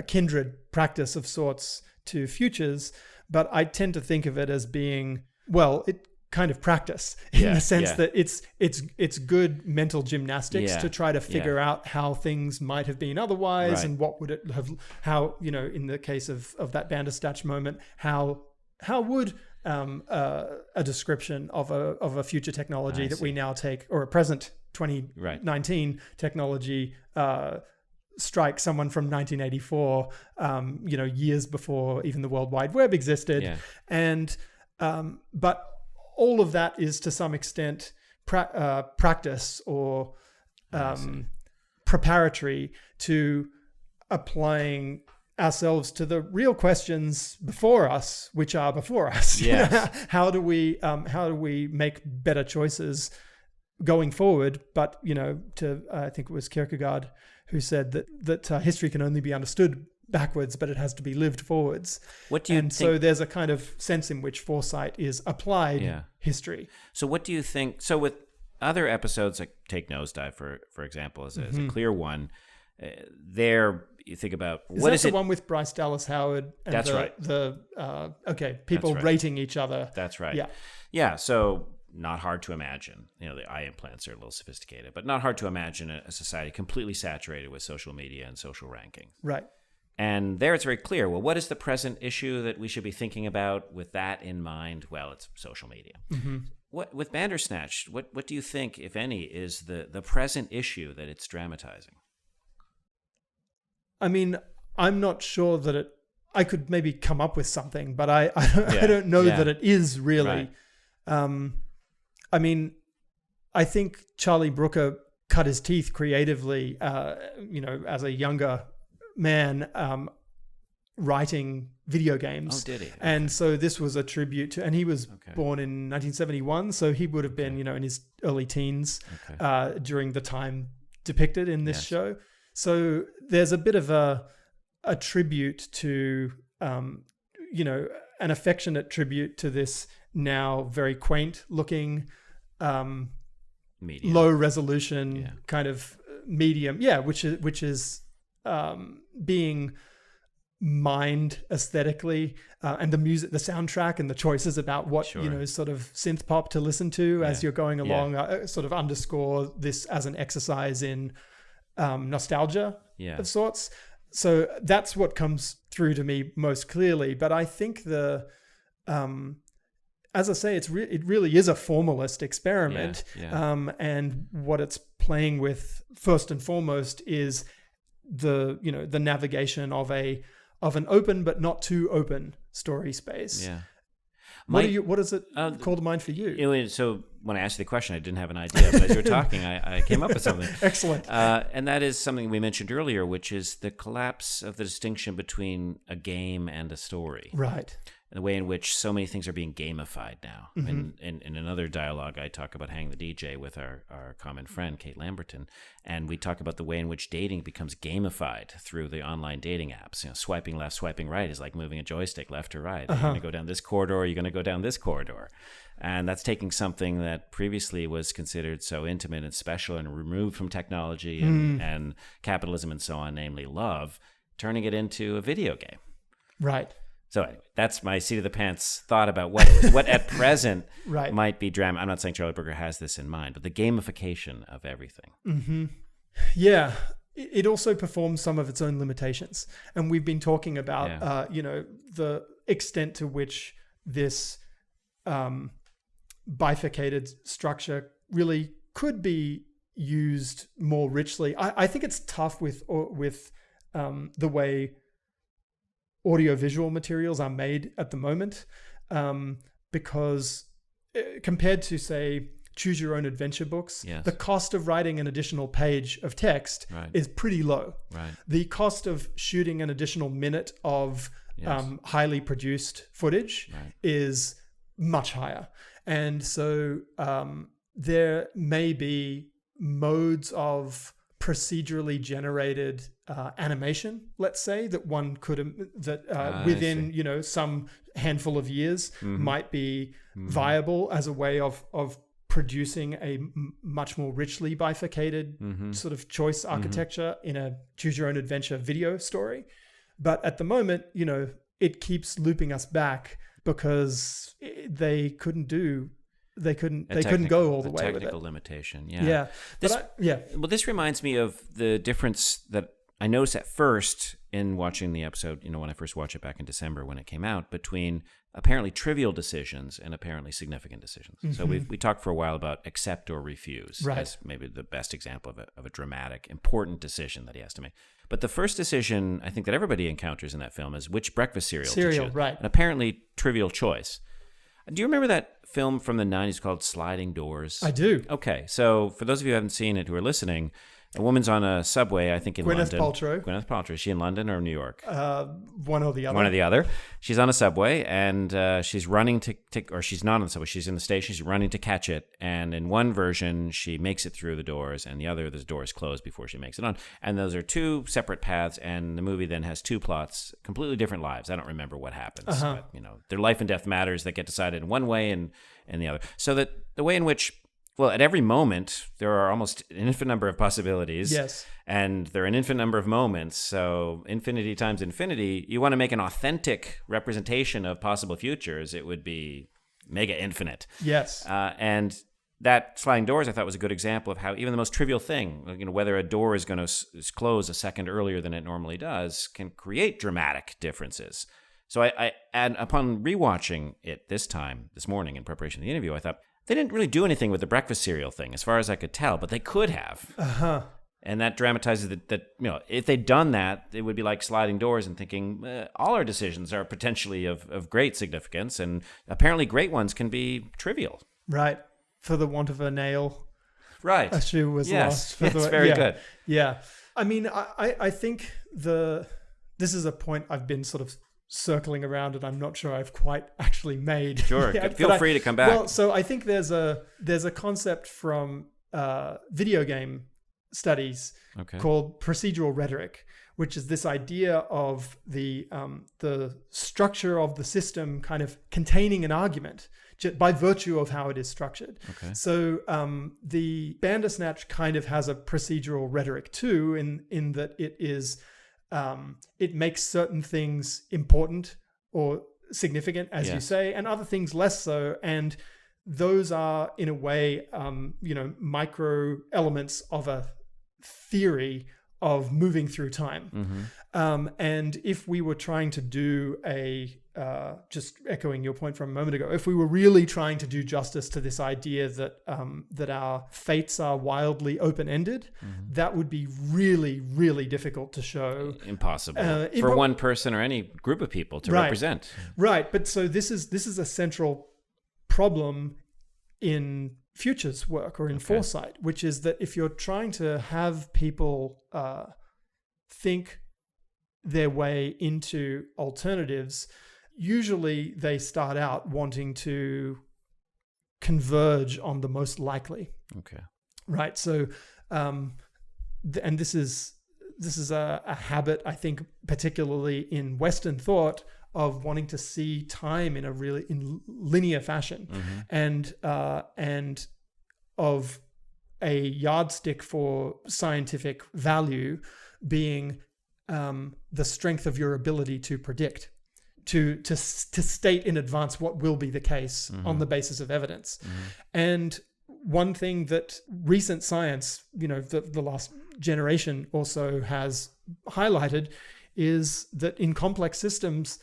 kindred practice of sorts to futures, but I tend to think of it as being, it kind of practice in the sense that it's good mental gymnastics to try to figure out how things might have been otherwise, and what would it have, how, in the case of that Bandersnatch moment, how would a description of a future technology that we now take, or a present 2019 technology, strike someone from 1984, years before even the World Wide Web existed. And but all of that is to some extent practice or preparatory to applying ourselves to the real questions before us, which are before us. How do we make better choices going forward? But I think it was Kierkegaard who said that history can only be understood backwards, but it has to be lived forwards. What do you think? So there's a kind of sense in which foresight is applied history. So what do you think? So with other episodes, like take Nosedive for example, as a clear one, there you think about is what that is the it? one with Bryce Dallas Howard? And That's right. People That's right. rating each other. That's right. Yeah. Yeah. So not hard to imagine. The eye implants are a little sophisticated, but not hard to imagine a society completely saturated with social media and social ranking. Right. And there it's very clear. Well, what is the present issue that we should be thinking about with that in mind? Well, it's social media. Mm-hmm. What with Bandersnatch, what do you think, if any, is the present issue that it's dramatizing? I mean, I'm not sure that I could maybe come up with something, but I don't know that it is really. Right. I mean, I think Charlie Brooker cut his teeth creatively, as a younger man, writing video games. Oh, did he? Okay. And so this was a tribute to, and he was born in 1971, so he would have been, in his early teens during the time depicted in this show. So there's a bit of a tribute to, an affectionate tribute to this now very quaint looking, low resolution kind of medium. Yeah. Which is being mined aesthetically, and the music, the soundtrack, and the choices about what sort of synth pop to listen to as you're going along, sort of underscore this as an exercise in nostalgia of sorts. So that's what comes through to me most clearly. But I think as I say, it really is a formalist experiment, and what it's playing with first and foremost is the navigation of an open but not too open story space. Yeah. What does it call to mind for you? So when I asked you the question, I didn't have an idea, but as you were talking, I came up with something. Excellent. And that is something we mentioned earlier, which is the collapse of the distinction between a game and a story. Right. The way in which so many things are being gamified now. Mm-hmm. In another dialogue, I talk about Hang the DJ with our common friend, Kate Lamberton, and we talk about the way in which dating becomes gamified through the online dating apps. Swiping left, swiping right is like moving a joystick left or right. You're going to go down this corridor, you're going to go down this corridor. And that's taking something that previously was considered so intimate and special and removed from technology and capitalism and so on, namely love, turning it into a video game. Right. So anyway, that's my seat of the pants thought about what at present might be drama. I'm not saying Charlie Brooker has this in mind, but the gamification of everything. Mm-hmm. Yeah. It also performs some of its own limitations. And we've been talking about, the extent to which this bifurcated structure really could be used more richly. I think it's tough with the way audiovisual materials are made at the moment, because compared to, say, choose your own adventure books, the cost of writing an additional page of text is pretty low. Right. The cost of shooting an additional minute of highly produced footage is much higher. And so there may be modes of procedurally generated animation, let's say, that one could within some handful of years might be viable as a way of producing a much more richly bifurcated sort of choice architecture in a choose your own adventure video story. But at the moment, it keeps looping us back because they couldn't go all the way with it. Technical limitation, Well, this reminds me of the difference that I noticed at first in watching the episode, when I first watched it back in December when it came out, between apparently trivial decisions and apparently significant decisions. Mm-hmm. So we talked for a while about accept or refuse as maybe the best example of a dramatic, important decision that he has to make. But the first decision I think that everybody encounters in that film is which breakfast cereal to choose. Right. An apparently trivial choice. Do you remember that film from the 90s called Sliding Doors? I do. Okay, so for those of you who haven't seen it who are listening, a woman's on a subway, I think in London. Gwyneth Paltrow. Is she in London or New York? One or the other. One or the other. She's on a subway, and she's running to or she's not on the subway. She's in the station. She's running to catch it. And in one version, she makes it through the doors, and the other, the doors close before she makes it on. And those are two separate paths, and the movie then has two plots, completely different lives. I don't remember what happens. But, their life and death matters that get decided in one way and the other. So that the way in which Well, at every moment, there are almost an infinite number of possibilities. Yes. And there are an infinite number of moments. So infinity times infinity, you want to make an authentic representation of possible futures, it would be mega infinite. Yes. And that sliding doors, I thought, was a good example of how even the most trivial thing, whether a door is going to close a second earlier than it normally does, can create dramatic differences. So and upon rewatching it this morning in preparation for the interview, I thought, they didn't really do anything with the breakfast cereal thing, as far as I could tell, but they could have. Uh-huh. And that dramatizes that if they'd done that, it would be like sliding doors and thinking, all our decisions are potentially of great significance, and apparently great ones can be trivial. Right. For the want of a nail. Right. A shoe was lost. It's very good. Yeah. I mean, I think this is a point I've been sort of circling around, and I'm not sure I've quite actually made. Sure. yet, Feel free to come back. Well, so I think there's a concept from video game studies called procedural rhetoric, which is this idea of the structure of the system kind of containing an argument by virtue of how it is structured. Okay. So the Bandersnatch kind of has a procedural rhetoric too, in that it is it makes certain things important or significant, as you say, and other things less so. And those are, in a way, micro elements of a theory of moving through time. Mm-hmm. And if we were trying to do just echoing your point from a moment ago, if we were really trying to do justice to this idea that that our fates are wildly open-ended, that would be really, really difficult to show. Impossible for one person or any group of people to represent. Right, but so this is a central problem in futures work or in foresight, which is that if you're trying to have people think their way into alternatives, usually they start out wanting to converge on the most likely. Okay. Right. So, and this is a habit, I think, particularly in Western thought, of wanting to see time in linear fashion, and of a yardstick for scientific value being the strength of your ability to predict, to state in advance what will be the case on the basis of evidence. And one thing that recent science, the last generation also has highlighted, is that in complex systems,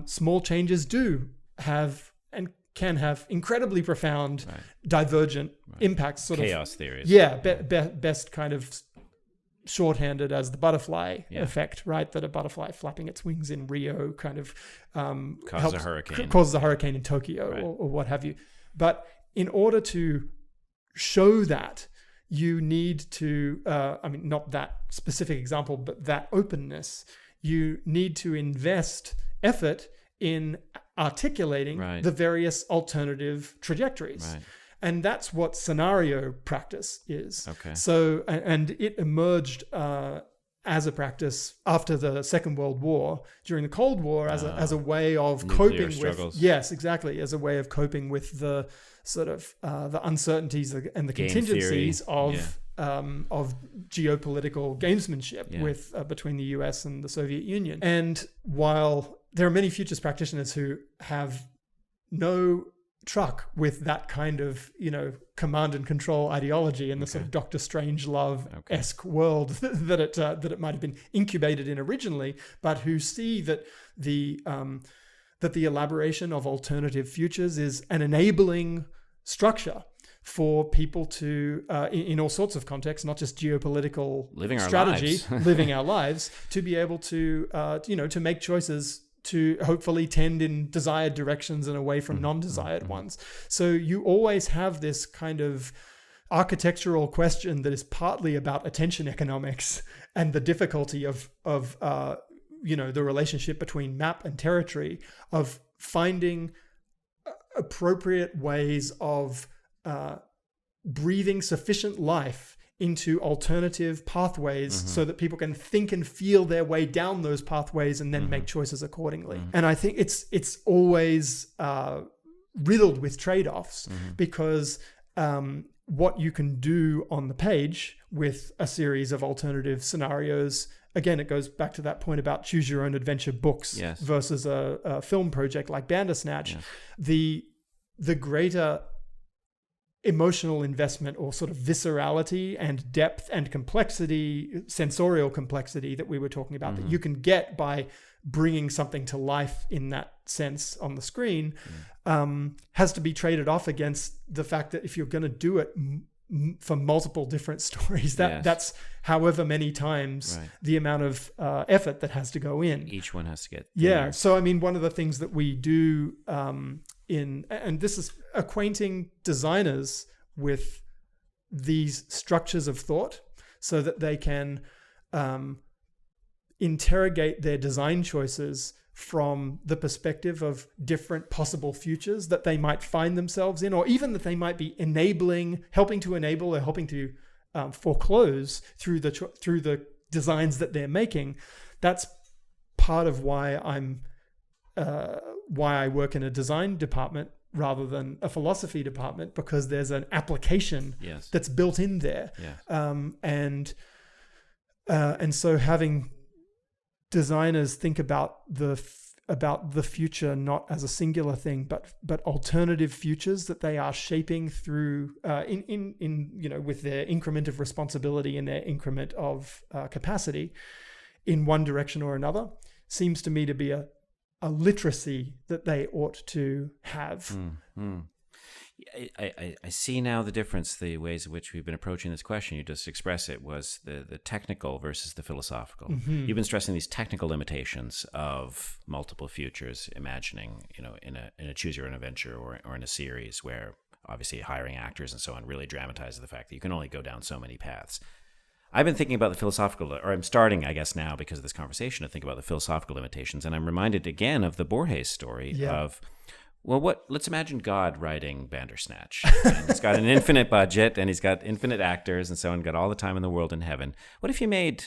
small changes do have and can have incredibly profound divergent impacts. Chaos theories. Yeah, best kind of shorthanded as the butterfly effect, right? That a butterfly flapping its wings in Rio kind of causes a hurricane in Tokyo, or what have you. But in order to show that, you need to, not that specific example, but that openness, you need to invest effort in articulating the various alternative trajectories. Right. And that's what scenario practice is. Okay. So, and it emerged as a practice after the Second World War, during the Cold War, as a way of coping struggles. with, yes, exactly, as a way of coping with the sort of the uncertainties and the contingencies of geopolitical gamesmanship with between the US and the Soviet Union. And while there are many futures practitioners who have no truck with that kind of, command and control ideology in the sort of Dr. Strangelove-esque world that it might have been incubated in originally, but who see that the elaboration of alternative futures is an enabling structure for people to, in all sorts of contexts, not just geopolitical strategy, living our lives, to be able to, to make choices to hopefully tend in desired directions and away from non-desired ones. So you always have this kind of architectural question that is partly about attention economics and the difficulty of the relationship between map and territory, of finding appropriate ways of breathing sufficient life into alternative pathways so that people can think and feel their way down those pathways and then make choices accordingly. And I think it's always riddled with trade-offs, because what you can do on the page with a series of alternative scenarios. Again, it goes back to that point about choose your own adventure books versus a film project like Bandersnatch. The greater emotional investment or sort of viscerality and depth and complexity, sensorial complexity that we were talking about, that you can get by bringing something to life in that sense on the screen, has to be traded off against the fact that if you're going to do it for multiple different stories, that's however many times the amount of effort that has to go in. Each one has to get So I mean, one of the things that we do and this is acquainting designers with these structures of thought so that they can interrogate their design choices from the perspective of different possible futures that they might find themselves in, or even that they might be helping to enable or helping to foreclose through the designs that they're making. That's part of why I work in a design department rather than a philosophy department, because there's an application that's built in there. And so having designers think about the future not as a singular thing, but alternative futures that they are shaping through in with their increment of responsibility and their increment of capacity in one direction or another, seems to me to be a literacy that they ought to have. I see now the difference, the ways in which we've been approaching this question. You just express it was the technical versus the philosophical. You've been stressing these technical limitations of multiple futures, imagining, in a choose your own adventure or in a series where obviously hiring actors and so on really dramatizes the fact that you can only go down so many paths. I've been thinking about the philosophical, or I'm starting, I guess now because of this conversation, to think about the philosophical limitations. And I'm reminded again of the Borges story of, let's imagine God writing Bandersnatch. And he's got an infinite budget and he's got infinite actors and so on, got all the time in the world in heaven. What if you made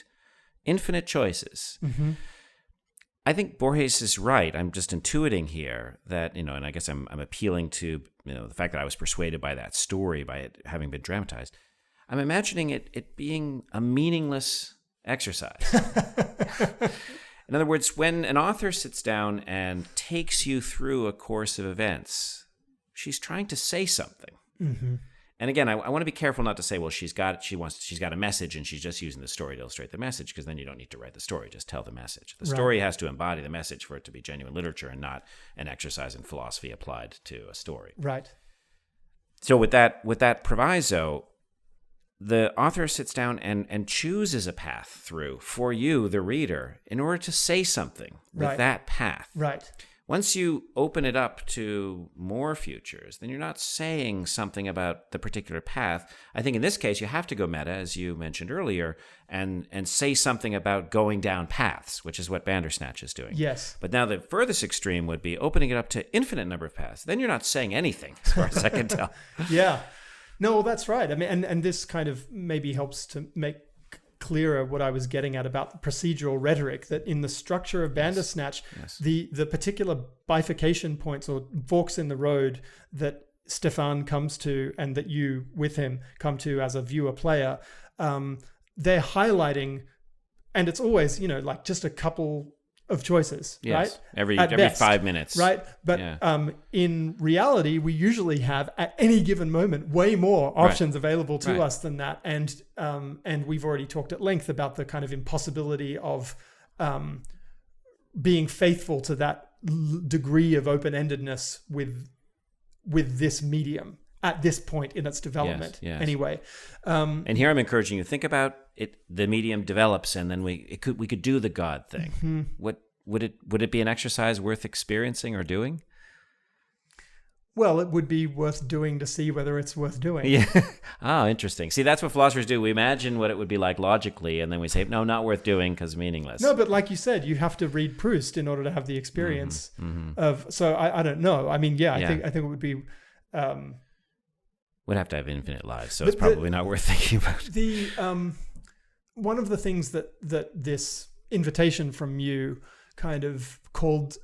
infinite choices? I think Borges is right. I'm just intuiting here that, and I guess I'm appealing to, the fact that I was persuaded by that story, by it having been dramatized. I'm imagining it being a meaningless exercise. In other words, when an author sits down and takes you through a course of events, she's trying to say something. And again, I want to be careful not to say, well, she's got a message and she's just using the story to illustrate the message, because then you don't need to write the story, just tell the message. The story has to embody the message for it to be genuine literature and not an exercise in philosophy applied to a story. Right. So with that proviso, the author sits down and chooses a path through for you, the reader, in order to say something with that path. Right. Once you open it up to more futures, then you're not saying something about the particular path. I think in this case, you have to go meta, as you mentioned earlier, and say something about going down paths, which is what Bandersnatch is doing. Yes. But now the furthest extreme would be opening it up to infinite number of paths. Then you're not saying anything, as far as I can tell. Yeah. No, well, that's right. I mean, and this kind of maybe helps to make clearer what I was getting at about the procedural rhetoric, that in the structure of Bandersnatch, the particular bifurcation points or forks in the road that Stefan comes to and that you with him come to as a viewer player, they're highlighting, and it's always, like just a couple of choices, right? Every 5 minutes. Right. But in reality, we usually have at any given moment way more options available to us than that. And we've already talked at length about the kind of impossibility of being faithful to that degree of open-endedness with this medium at this point in its development. Anyway. And here I'm encouraging you, think about it. The medium develops, and then we could do the God thing. What would it be an exercise worth experiencing or doing? Well, it would be worth doing to see whether it's worth doing. Yeah. Oh, interesting. See, that's what philosophers do. We imagine what it would be like logically, and then we say, no, not worth doing because meaningless. No, but like you said, you have to read Proust in order to have the experience of. So I don't know. I mean, I think it would be. Would have to have infinite lives, so it's probably not worth thinking about. The one of the things that this invitation from you kind of called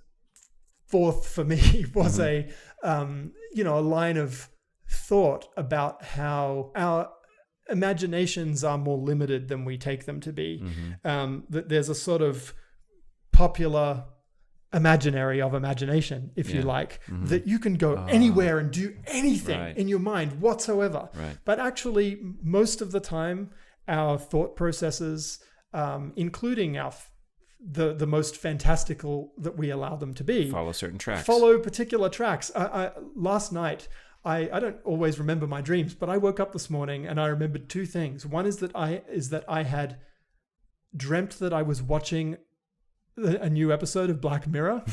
forth for me was a line of thought about how our imaginations are more limited than we take them to be. That there's a sort of popular imaginary of imagination, if you like, that you can go anywhere and do anything in your mind whatsoever. But actually, most of the time, our thought processes, including the most fantastical that we allow them to be, follow particular tracks. Last night, I don't always remember my dreams, but I woke up this morning and I remembered two things. One is that I had dreamt that I was watching a new episode of Black Mirror,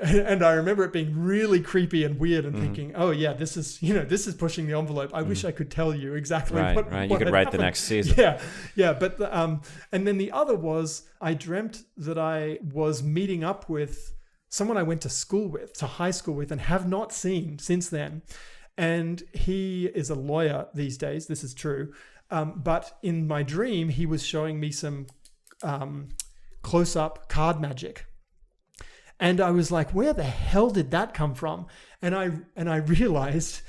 and I remember it being really creepy and weird, and thinking, oh yeah, this is pushing the envelope. I wish I could tell you exactly what you could write happened. The next season. Yeah. But and then the other was, I dreamt that I was meeting up with someone I went to high school with, and have not seen since then. And he is a lawyer these days. This is true. But in my dream, he was showing me some close-up card magic, and I was like, where the hell did that come from? And I realized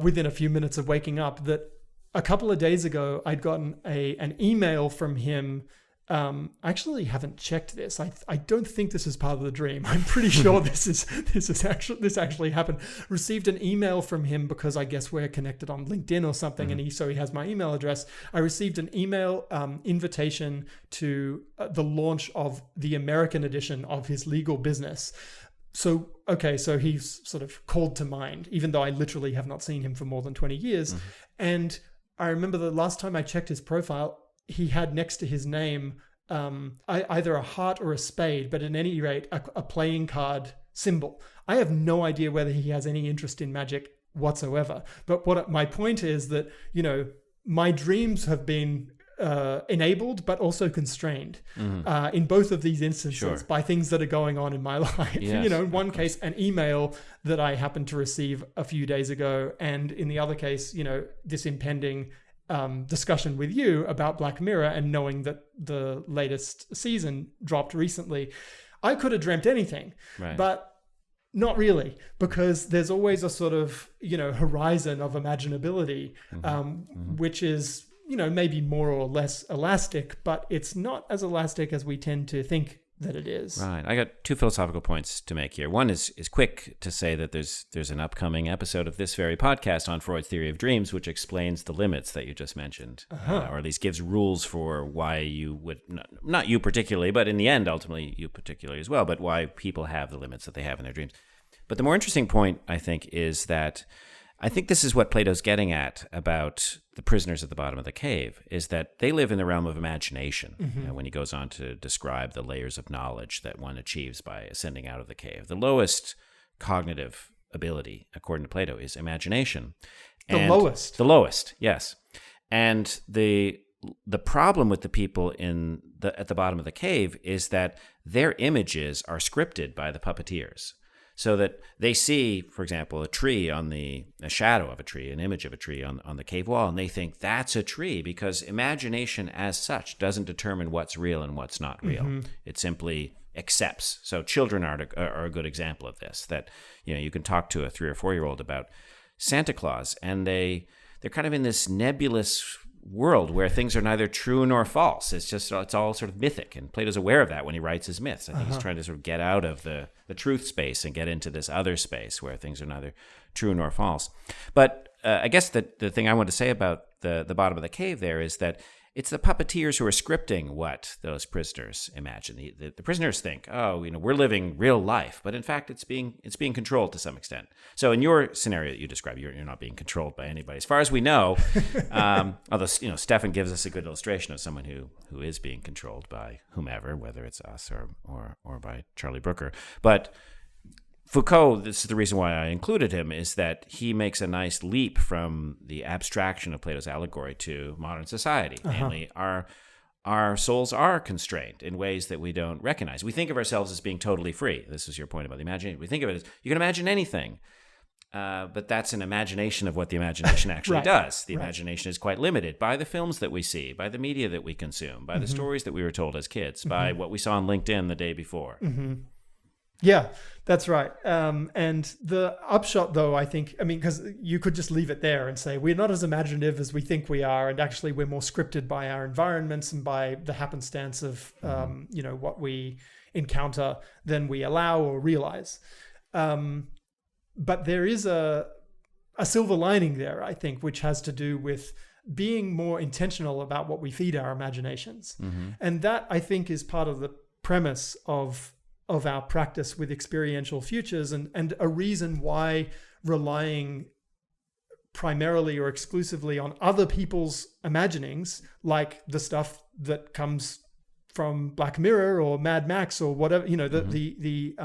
within a few minutes of waking up that a couple of days ago I'd gotten an email from him. I actually haven't checked this. I don't think this is part of the dream. I'm pretty sure this actually happened. Received an email from him because I guess we're connected on LinkedIn or something, and he has my email address. I received an email invitation to the launch of the American edition of his legal business. So he's sort of called to mind, even though I literally have not seen him for more than 20 years. And I remember the last time I checked his profile, he had next to his name either a heart or a spade, but at any rate, a playing card symbol. I have no idea whether he has any interest in magic whatsoever. But my point is that, my dreams have been enabled, but also constrained in both of these instances by things that are going on in my life. Yes, in one case, an email that I happened to receive a few days ago, and in the other case, this impending discussion with you about Black Mirror, and knowing that the latest season dropped recently. I could have dreamt anything, but not really, because there's always a sort of, horizon of imaginability, which is, maybe more or less elastic, but it's not as elastic as we tend to think that it is. Right. I got two philosophical points to make here. One is quick to say that there's an upcoming episode of this very podcast on Freud's theory of dreams, which explains the limits that you just mentioned, or at least gives rules for why you would, not you particularly, but in the end, ultimately you particularly as well, but why people have the limits that they have in their dreams. But the more interesting point, I think, is that I think this is what Plato's getting at about the prisoners at the bottom of the cave, is that they live in the realm of imagination. When he goes on to describe the layers of knowledge that one achieves by ascending out of the cave. The lowest cognitive ability, according to Plato, is imagination. The lowest, yes. And the problem with the people at the bottom of the cave is that their images are scripted by the puppeteers. So that they see, for example, a shadow of a tree, an image of a tree on the cave wall, and they think that's a tree, because imagination as such doesn't determine what's real and what's not real. It simply accepts. So children are a good example of this, that you can talk to a 3 or 4-year-old about Santa Claus, and they're kind of in this nebulous world where things are neither true nor false. It's all sort of mythic, and Plato's aware of that when he writes his myths. I think he's trying to sort of get out of the truth space and get into this other space where things are neither true nor false. But I guess the thing I want to say about the bottom of the cave there is that it's the puppeteers who are scripting what those prisoners imagine. The prisoners think, we're living real life, but in fact, it's being controlled to some extent. So in your scenario that you describe, you're not being controlled by anybody, as far as we know. Although Stefan gives us a good illustration of someone who is being controlled by whomever, whether it's us or by Charlie Brooker. But Foucault, this is the reason why I included him, is that he makes a nice leap from the abstraction of Plato's allegory to modern society. Namely, our souls are constrained in ways that we don't recognize. We think of ourselves as being totally free. This is your point about the imagination. We think of it as you can imagine anything, but that's an imagination of what the imagination actually does. The imagination is quite limited by the films that we see, by the media that we consume, by the stories that we were told as kids, by what we saw on LinkedIn the day before. Yeah, that's right. And the upshot, though, I think, I mean, because you could just leave it there and say we're not as imaginative as we think we are, and actually we're more scripted by our environments and by the happenstance of, what we encounter than we allow or realize. But there is a silver lining there, I think, which has to do with being more intentional about what we feed our imaginations. And that, I think, is part of the premise of our practice with experiential futures, and a reason why relying primarily or exclusively on other people's imaginings, like the stuff that comes from Black Mirror or Mad Max or whatever, the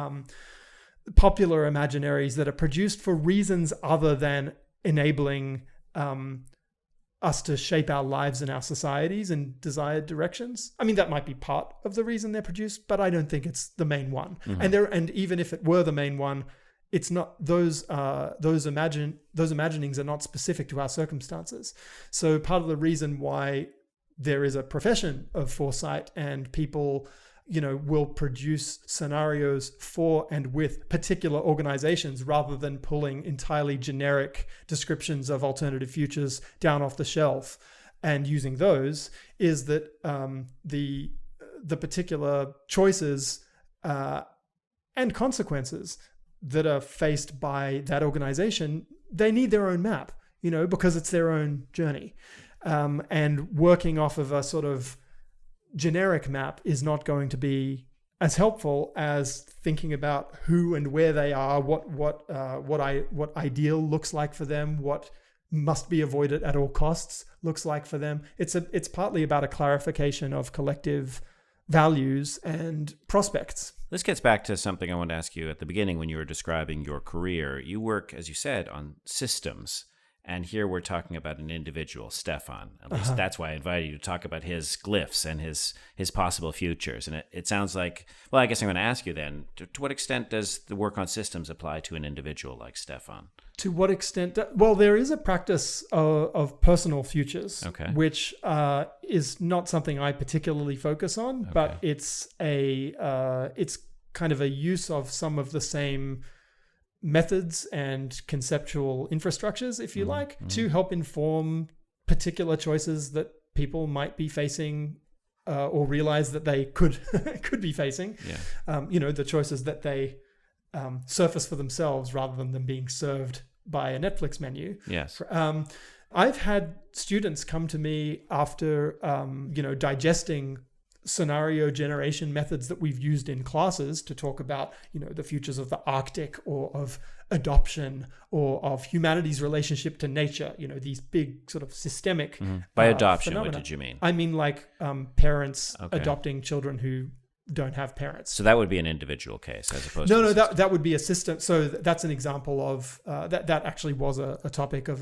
popular imaginaries that are produced for reasons other than enabling us to shape our lives and our societies in desired directions. I mean, that might be part of the reason they're produced, but I don't think it's the main one. And even if it were the main one, it's not those imaginings are not specific to our circumstances. So part of the reason why there is a profession of foresight and people will produce scenarios for and with particular organizations rather than pulling entirely generic descriptions of alternative futures down off the shelf and using those, is that the particular choices and consequences that are faced by that organization, they need their own map, because it's their own journey. And working off of a sort of generic map is not going to be as helpful as thinking about who and where they are, what ideal looks like for them, what must be avoided at all costs looks like for them. It's partly about a clarification of collective values and prospects. This gets back to something I wanted to ask you at the beginning when you were describing your career. You work, as you said, on systems. And here we're talking about an individual, Stefan. At least that's why I invited you to talk about his glyphs and his possible futures. And it sounds like, well, I guess I'm going to ask you then, to what extent does the work on systems apply to an individual like Stefan? To what extent? Well, there is a practice of personal futures, which is not something I particularly focus on, but it's kind of a use of some of the same methods and conceptual infrastructures, if you like, to help inform particular choices that people might be facing or realize that they could be facing. The choices that they surface for themselves rather than them being served by a Netflix menu. Yes. I've had students come to me after digesting scenario generation methods that we've used in classes to talk about, the futures of the Arctic or of adoption or of humanity's relationship to nature, these big sort of systemic By adoption, phenomena. What did you mean? I mean like parents adopting children who don't have parents. So that would be an individual case as opposed to... No, system. that would be a system. So that's an example of... that actually was a topic of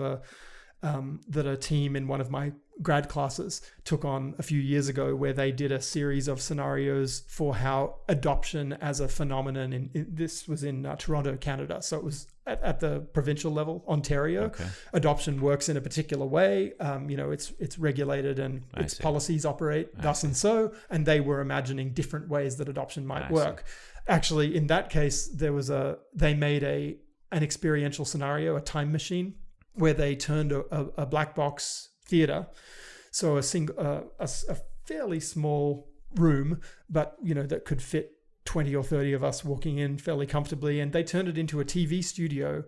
that a team in one of my grad classes took on a few years ago, where they did a series of scenarios for how adoption as a phenomenon this was in Toronto, Canada. So it was at the provincial level, Ontario. Adoption works in a particular way. It's regulated and its policies operate thus and so. And they were imagining different ways that adoption might work. Actually, in that case, they made an experiential scenario, a time machine, where they turned a black box theater, so a fairly small room, but that could fit 20 or 30 of us walking in fairly comfortably, and they turned it into a TV studio,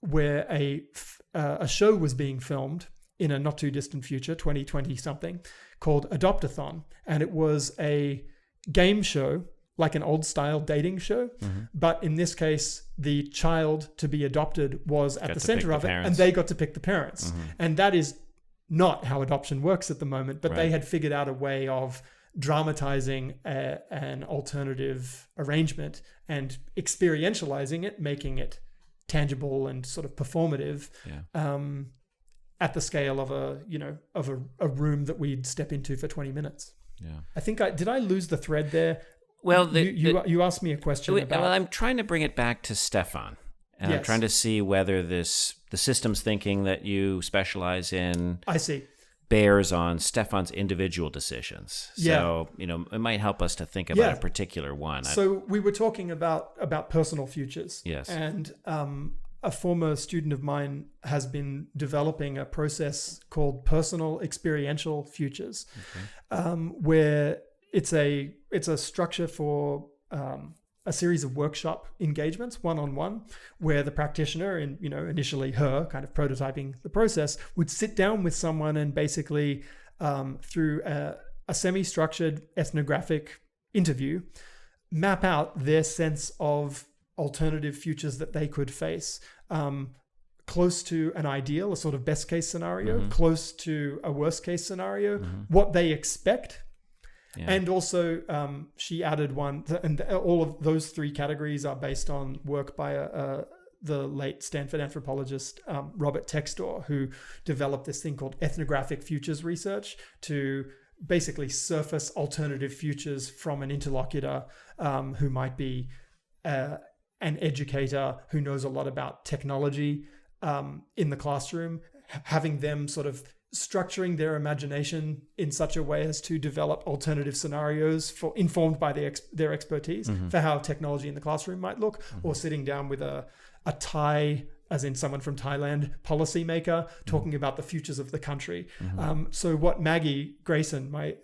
where a show was being filmed in a not too distant future, 2020 something, called Adopt-a-thon, and it was a game show, like an old style dating show. But in this case, the child to be adopted was at the center of it, and they got to pick the parents. And that is not how adoption works at the moment, but they had figured out a way of dramatizing an alternative arrangement and experientializing it, making it tangible and sort of performative at the scale of a room that we'd step into for 20 minutes. I think did I lose the thread there? Well, you asked me a question about... Well, I'm trying to bring it back to Stefan. And I'm trying to see whether the systems thinking that you specialize in... I see. bears on Stefan's individual decisions. So, it might help us to think about a particular one. So we were talking about personal futures. Yes. And a former student of mine has been developing a process called personal experiential futures, where it's a structure for a series of workshop engagements, one-on-one, where the practitioner, and initially her, kind of prototyping the process, would sit down with someone and basically through a semi-structured ethnographic interview, map out their sense of alternative futures that they could face, close to an ideal, a sort of best case scenario, close to a worst case scenario, what they expect. Yeah. And also she added one, and all of those three categories are based on work by the late Stanford anthropologist Robert Textor, who developed this thing called ethnographic futures research to basically surface alternative futures from an interlocutor who might be an educator who knows a lot about technology in the classroom, having them sort of structuring their imagination in such a way as to develop alternative scenarios informed by their expertise for how technology in the classroom might look, or sitting down with a Thai, as in someone from Thailand, policymaker talking about the futures of the country. So what Maggie Grayson, my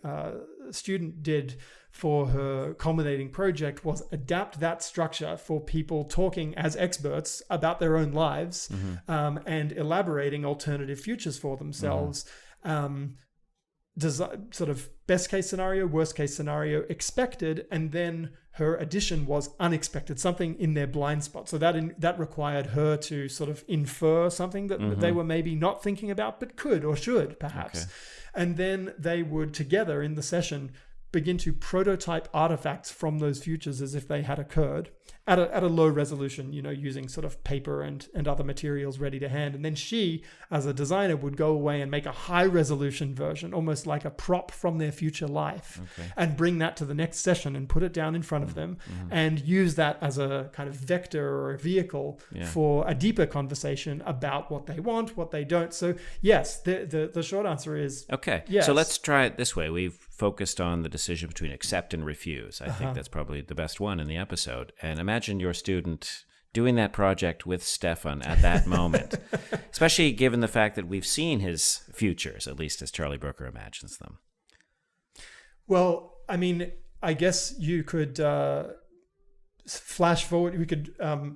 student, did for her culminating project was adapt that structure for people talking as experts about their own lives and elaborating alternative futures for themselves. Sort of best case scenario, worst case scenario, expected, and then her addition was unexpected, something in their blind spot. So that required her to sort of infer something that they were maybe not thinking about, but could or should perhaps. Okay. And then they would together in the session begin to prototype artifacts from those futures as if they had occurred at a low resolution, using sort of paper and other materials ready to hand. And then she, as a designer, would go away and make a high resolution version, almost like a prop from their future life, and bring that to the next session and put it down in front of them and use that as a kind of vector or a vehicle for a deeper conversation about what they want, what they don't. So yes, the short answer is yes. So let's try it this way. We've focused on the decision between accept and refuse. I think that's probably the best one in the episode. And imagine your student doing that project with Stefan at that moment, especially given the fact that we've seen his futures, at least as Charlie Brooker imagines them. Well, I mean, I guess you could flash forward. We could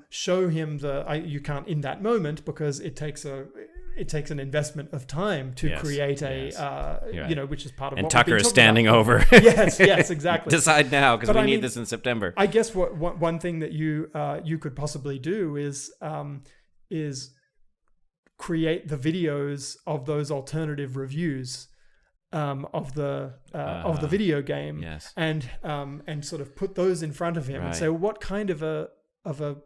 show him you can't in that moment because it takes an investment of time to create which is part of and what Tucker we've been is standing about. Over. yes, exactly. Decide now because we need this in September. I guess one thing that you could possibly do is create the videos of those alternative reviews of the video game, and sort of put those in front of him and say, what kind of a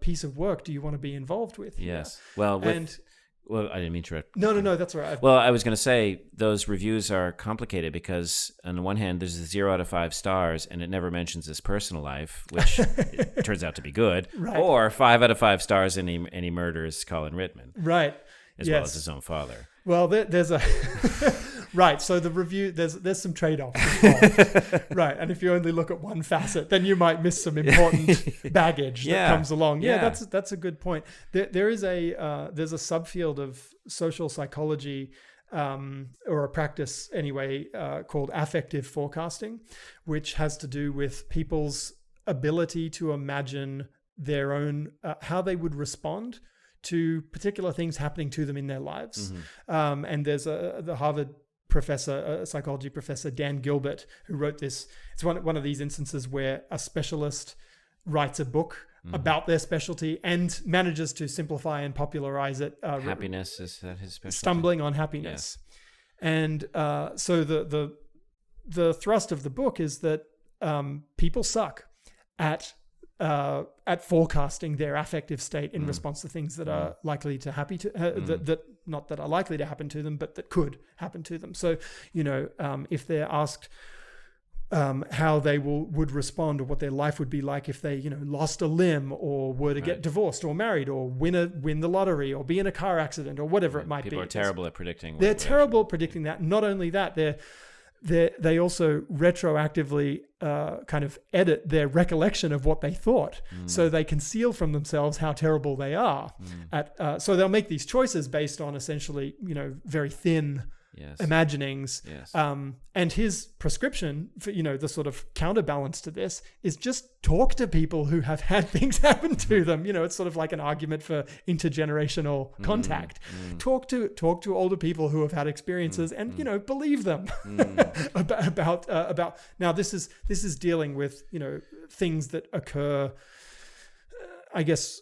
piece of work do you want to be involved with? Yes. Well, I didn't mean to. No, that's all right. Well, I was going to say those reviews are complicated because on the one hand, there's a 0 out of 5 stars, and it never mentions his personal life, which it turns out to be good, or 5 out of 5 stars, and he murders Colin Rittman, as well as his own father. Well, there's a right. So the review, there's some trade-offs involved, right? And if you only look at one facet, then you might miss some important baggage that comes along. Yeah, that's a good point. There's a subfield of social psychology, or a practice anyway, called affective forecasting, which has to do with people's ability to imagine their own how they would respond to particular things happening to them in their lives. And there's the Harvard professor, psychology professor, Dan Gilbert, who wrote this. It's one of these instances where a specialist writes a book about their specialty and manages to simplify and popularize it. Happiness, is that his specialty? Stumbling on Happiness. And so the thrust of the book is that people suck at forecasting their affective state in response to things that are likely to that not that are likely to happen to them, but that could happen to them. So, if they're asked, how they would respond, or what their life would be like if they, lost a limb, or were to get divorced or married, or win the lottery, or be in a car accident, or whatever it might be. People are terrible at predicting. They're terrible at predicting that. Not only that, they also retroactively kind of edit their recollection of what they thought, so they conceal from themselves how terrible they are. So they'll make these choices based on essentially, very thin imaginings. Yes. And his prescription for, the sort of counterbalance to this is just talk to people who have had things happen to them. It's sort of like an argument for intergenerational contact. Talk to older people who have had experiences and, believe them about now this is dealing with, things that occur, I guess,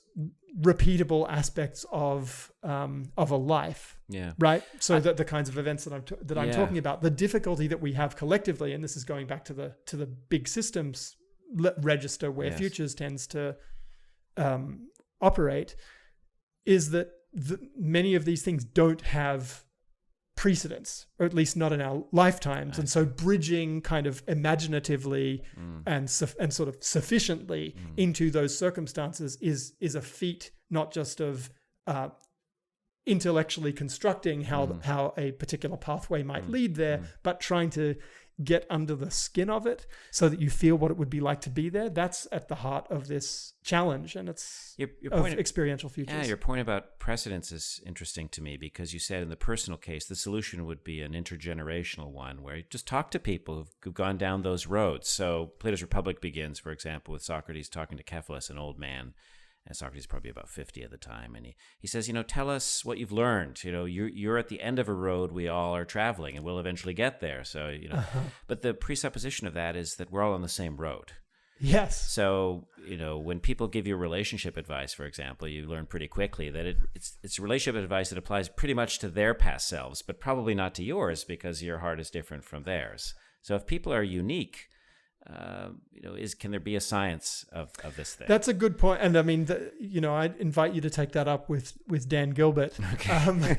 repeatable aspects of a life. Yeah. Right. So that the kinds of events that I'm talking about, the difficulty that we have collectively, and this is going back to the big systems register where futures tends to operate, is that many of these things don't have precedence, or at least not in our lifetimes. And so bridging kind of imaginatively and sort of sufficiently into those circumstances is a feat, not just of intellectually constructing how a particular pathway might lead there, but trying to get under the skin of it so that you feel what it would be like to be there. That's at the heart of this challenge, and it's your point of experiential futures. Yeah, your point about precedence is interesting to me, because you said in the personal case, the solution would be an intergenerational one where you just talk to people who've gone down those roads. So Plato's Republic begins, for example, with Socrates talking to Cephalus, an old man. And Socrates is probably about 50 at the time. And he says, tell us what you've learned. You're at the end of a road we all are traveling, and we'll eventually get there. So, but the presupposition of that is that we're all on the same road. Yes. So, when people give you relationship advice, for example, you learn pretty quickly that it's relationship advice that applies pretty much to their past selves, but probably not to yours, because your heart is different from theirs. So if people are unique, can there be a science of this thing? That's a good point. And I mean, I'd invite you to take that up with Dan Gilbert,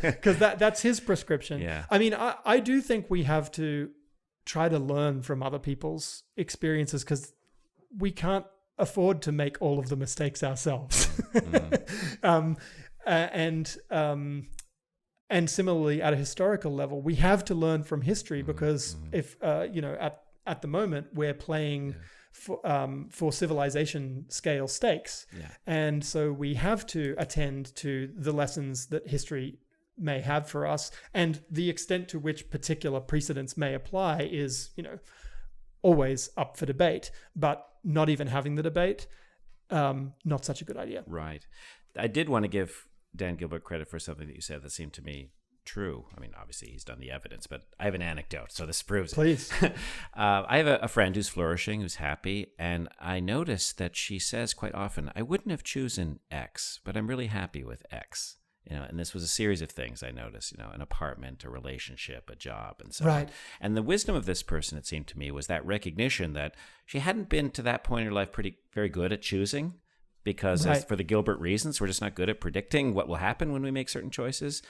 because that's his prescription. Yeah. I mean, I do think we have to try to learn from other people's experiences, because we can't afford to make all of the mistakes ourselves. And similarly, at a historical level, we have to learn from history, because if at the moment we're playing for civilization scale stakes, and so we have to attend to the lessons that history may have for us, and the extent to which particular precedents may apply is always up for debate. But not even having the debate, not such a good idea. Right. I did want to give Dan Gilbert credit for something that you said that seemed to me true. I mean, obviously he's done the evidence, but I have an anecdote, so this proves Please. it. I have a friend who's flourishing, who's happy, and I noticed that she says quite often, I wouldn't have chosen X, but I'm really happy with X. And this was a series of things I noticed, an apartment, a relationship, a job, and so on. And the wisdom of this person, it seemed to me, was that recognition that she hadn't been to that point in her life very good at choosing, because for the Gilbert reasons, we're just not good at predicting what will happen when we make certain choices.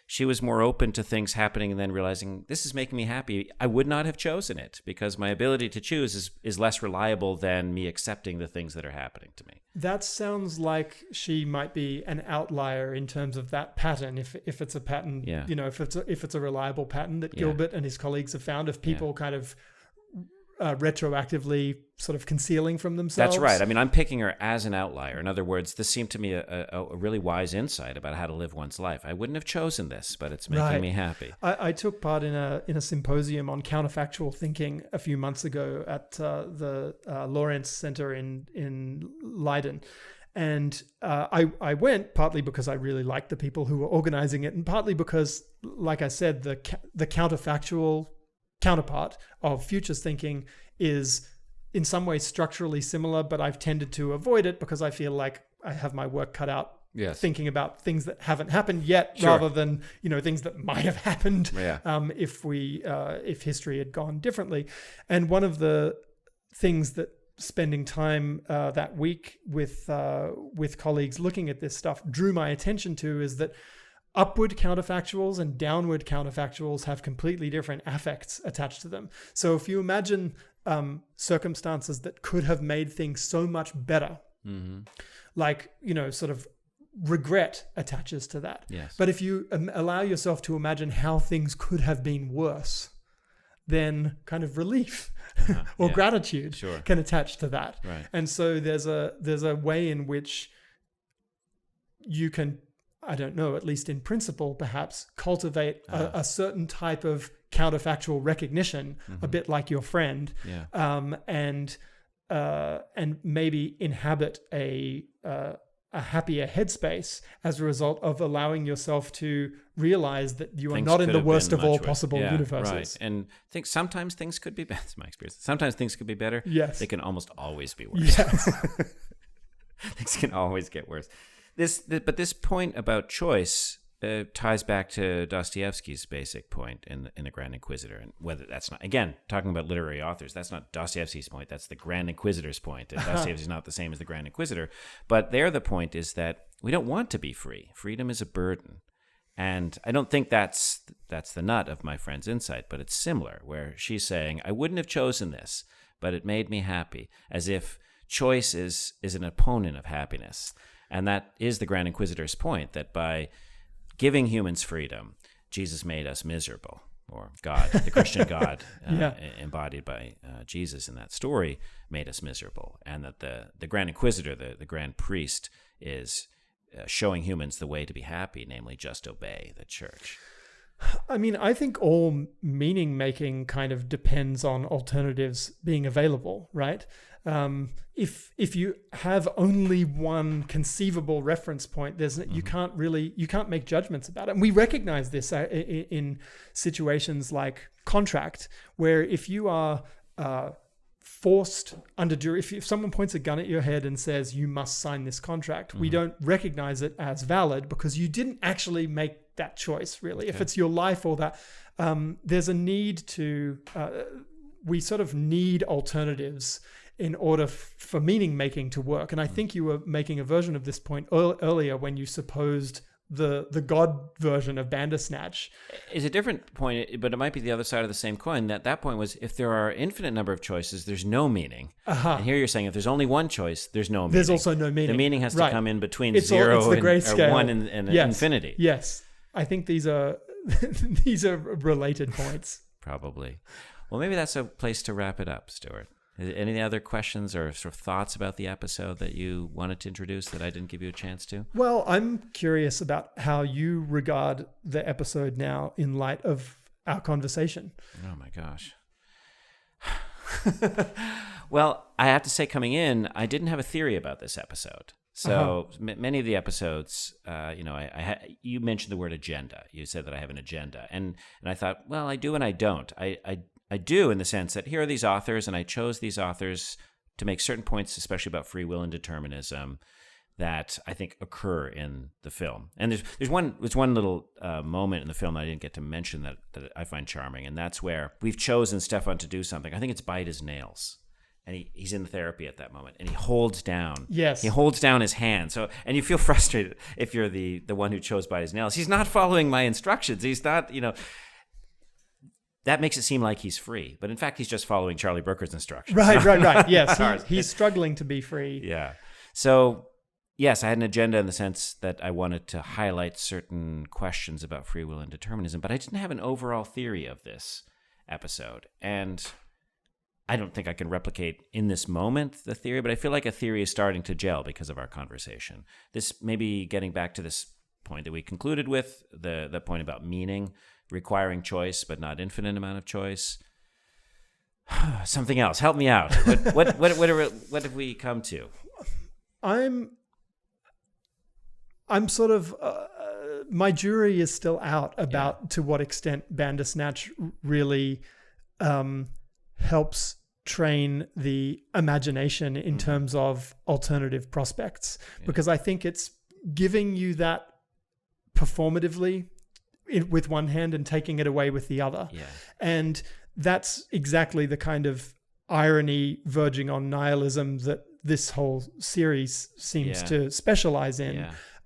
She was more open to things happening and then realizing, this is making me happy. I would not have chosen it, because my ability to choose is less reliable than me accepting the things that are happening to me. That sounds like she might be an outlier in terms of that pattern. If it's a pattern, if it's a reliable pattern that Gilbert and his colleagues have found of people kind of retroactively sort of concealing from themselves. That's right. I mean, I'm picking her as an outlier. In other words, this seemed to me a really wise insight about how to live one's life. I wouldn't have chosen this, but it's making me happy. I took part in a symposium on counterfactual thinking a few months ago at the Lawrence Center in Leiden. And I went partly because I really liked the people who were organizing it, and partly because, like I said, the counterfactual counterpart of futures thinking is in some ways structurally similar, but I've tended to avoid it because I feel like I have my work cut out thinking about things that haven't happened yet, rather than things that might have happened if history had gone differently. And one of the things that spending time that week with colleagues looking at this stuff drew my attention to is that upward counterfactuals and downward counterfactuals have completely different affects attached to them. So if you imagine circumstances that could have made things so much better, like, sort of regret attaches to that. Yes. But if you allow yourself to imagine how things could have been worse, then kind of relief or gratitude can attach to that. Right. And so there's a way in which you can, I don't know, at least in principle, perhaps cultivate a certain type of counterfactual recognition, a bit like your friend, and maybe inhabit a happier headspace as a result of allowing yourself to realize that you are not in the worst of all possible universes. Right. And I think sometimes things could be better. That's my experience. Sometimes things could be better. Yes. They can almost always be worse. Yes. Things can always get worse. But this point about choice ties back to Dostoevsky's basic point in The Grand Inquisitor, and whether that's not, again, talking about literary authors, that's not Dostoevsky's point, that's the Grand Inquisitor's point. And Dostoevsky's not the same as the Grand Inquisitor, but there the point is that we don't want to be free. Freedom is a burden. And I don't think that's the nut of my friend's insight, but it's similar, where she's saying, I wouldn't have chosen this, but it made me happy, as if choice is an opponent of happiness. And that is the Grand Inquisitor's point, that by giving humans freedom, Jesus made us miserable, or God, the Christian God embodied by Jesus in that story, made us miserable. And that the Grand Inquisitor, the Grand Priest, is showing humans the way to be happy, namely just obey the church. I mean, I think all meaning making kind of depends on alternatives being available, right? If you have only one conceivable reference point, you can't make judgments about it. And we recognize this in situations like contract, where if you are forced under jury, if someone points a gun at your head and says you must sign this contract, we don't recognize it as valid because you didn't actually make that choice, really. Okay. If it's your life or that, there's a need to, we sort of need alternatives in order for meaning making to work. And I think you were making a version of this point earlier when you supposed the God version of Bandersnatch. It's a different point, but it might be the other side of the same coin. That point was, if there are infinite number of choices, there's no meaning. And here you're saying if there's only one choice, there's no meaning. There's also no meaning. The meaning has to come in between zero or one and infinity. Yes. I think these are these are related points. Probably. Well, maybe that's a place to wrap it up, Stuart. Any other questions or sort of thoughts about the episode that you wanted to introduce that I didn't give you a chance to? Well, I'm curious about how you regard the episode now in light of our conversation. Oh my gosh. Well, I have to say, coming in, I didn't have a theory about this episode. So many of the episodes, you mentioned the word agenda. You said that I have an agenda. And I thought, well, I do and I don't. I do, in the sense that here are these authors, and I chose these authors to make certain points, especially about free will and determinism, that I think occur in the film. And there's one little moment in the film that I didn't get to mention that I find charming, and that's where we've chosen Stefan to do something. I think it's bite his nails. And he's in therapy at that moment, and he holds down. Yes. He holds down his hand. So, and you feel frustrated if you're the one who chose bite his nails. He's not following my instructions. He's not, that makes it seem like he's free, but in fact, he's just following Charlie Brooker's instructions. Right. Yes, he's struggling to be free. Yeah. So, yes, I had an agenda in the sense that I wanted to highlight certain questions about free will and determinism, but I didn't have an overall theory of this episode. And I don't think I can replicate in this moment the theory, but I feel like a theory is starting to gel because of our conversation. This may be getting back to this point that we concluded with, the point about meaning, requiring choice, but not infinite amount of choice. Something else. Help me out. What have we come to? I'm sort of, my jury is still out about to what extent Bandersnatch really helps train the imagination in terms of alternative prospects, because I think it's giving you that performatively with one hand and taking it away with the other. Yeah. And that's exactly the kind of irony verging on nihilism that this whole series seems to specialize in.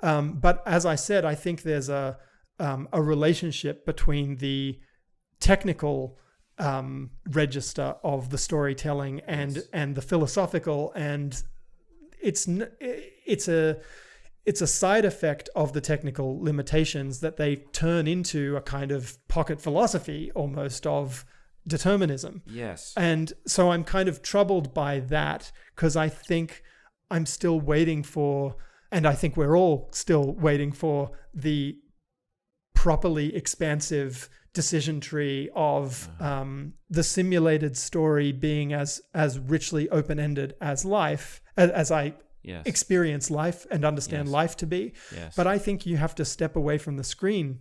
Yeah. But as I said, I think there's a a relationship between the technical register of the storytelling and the philosophical, and it's a side effect of the technical limitations that they turn into a kind of pocket philosophy almost of determinism. Yes. And so I'm kind of troubled by that, because I think I'm still waiting for, and I think we're all still waiting for, the properly expansive decision tree of the simulated story being as richly open-ended as life, as I experience life and understand life to be. Yes. But I think you have to step away from the screen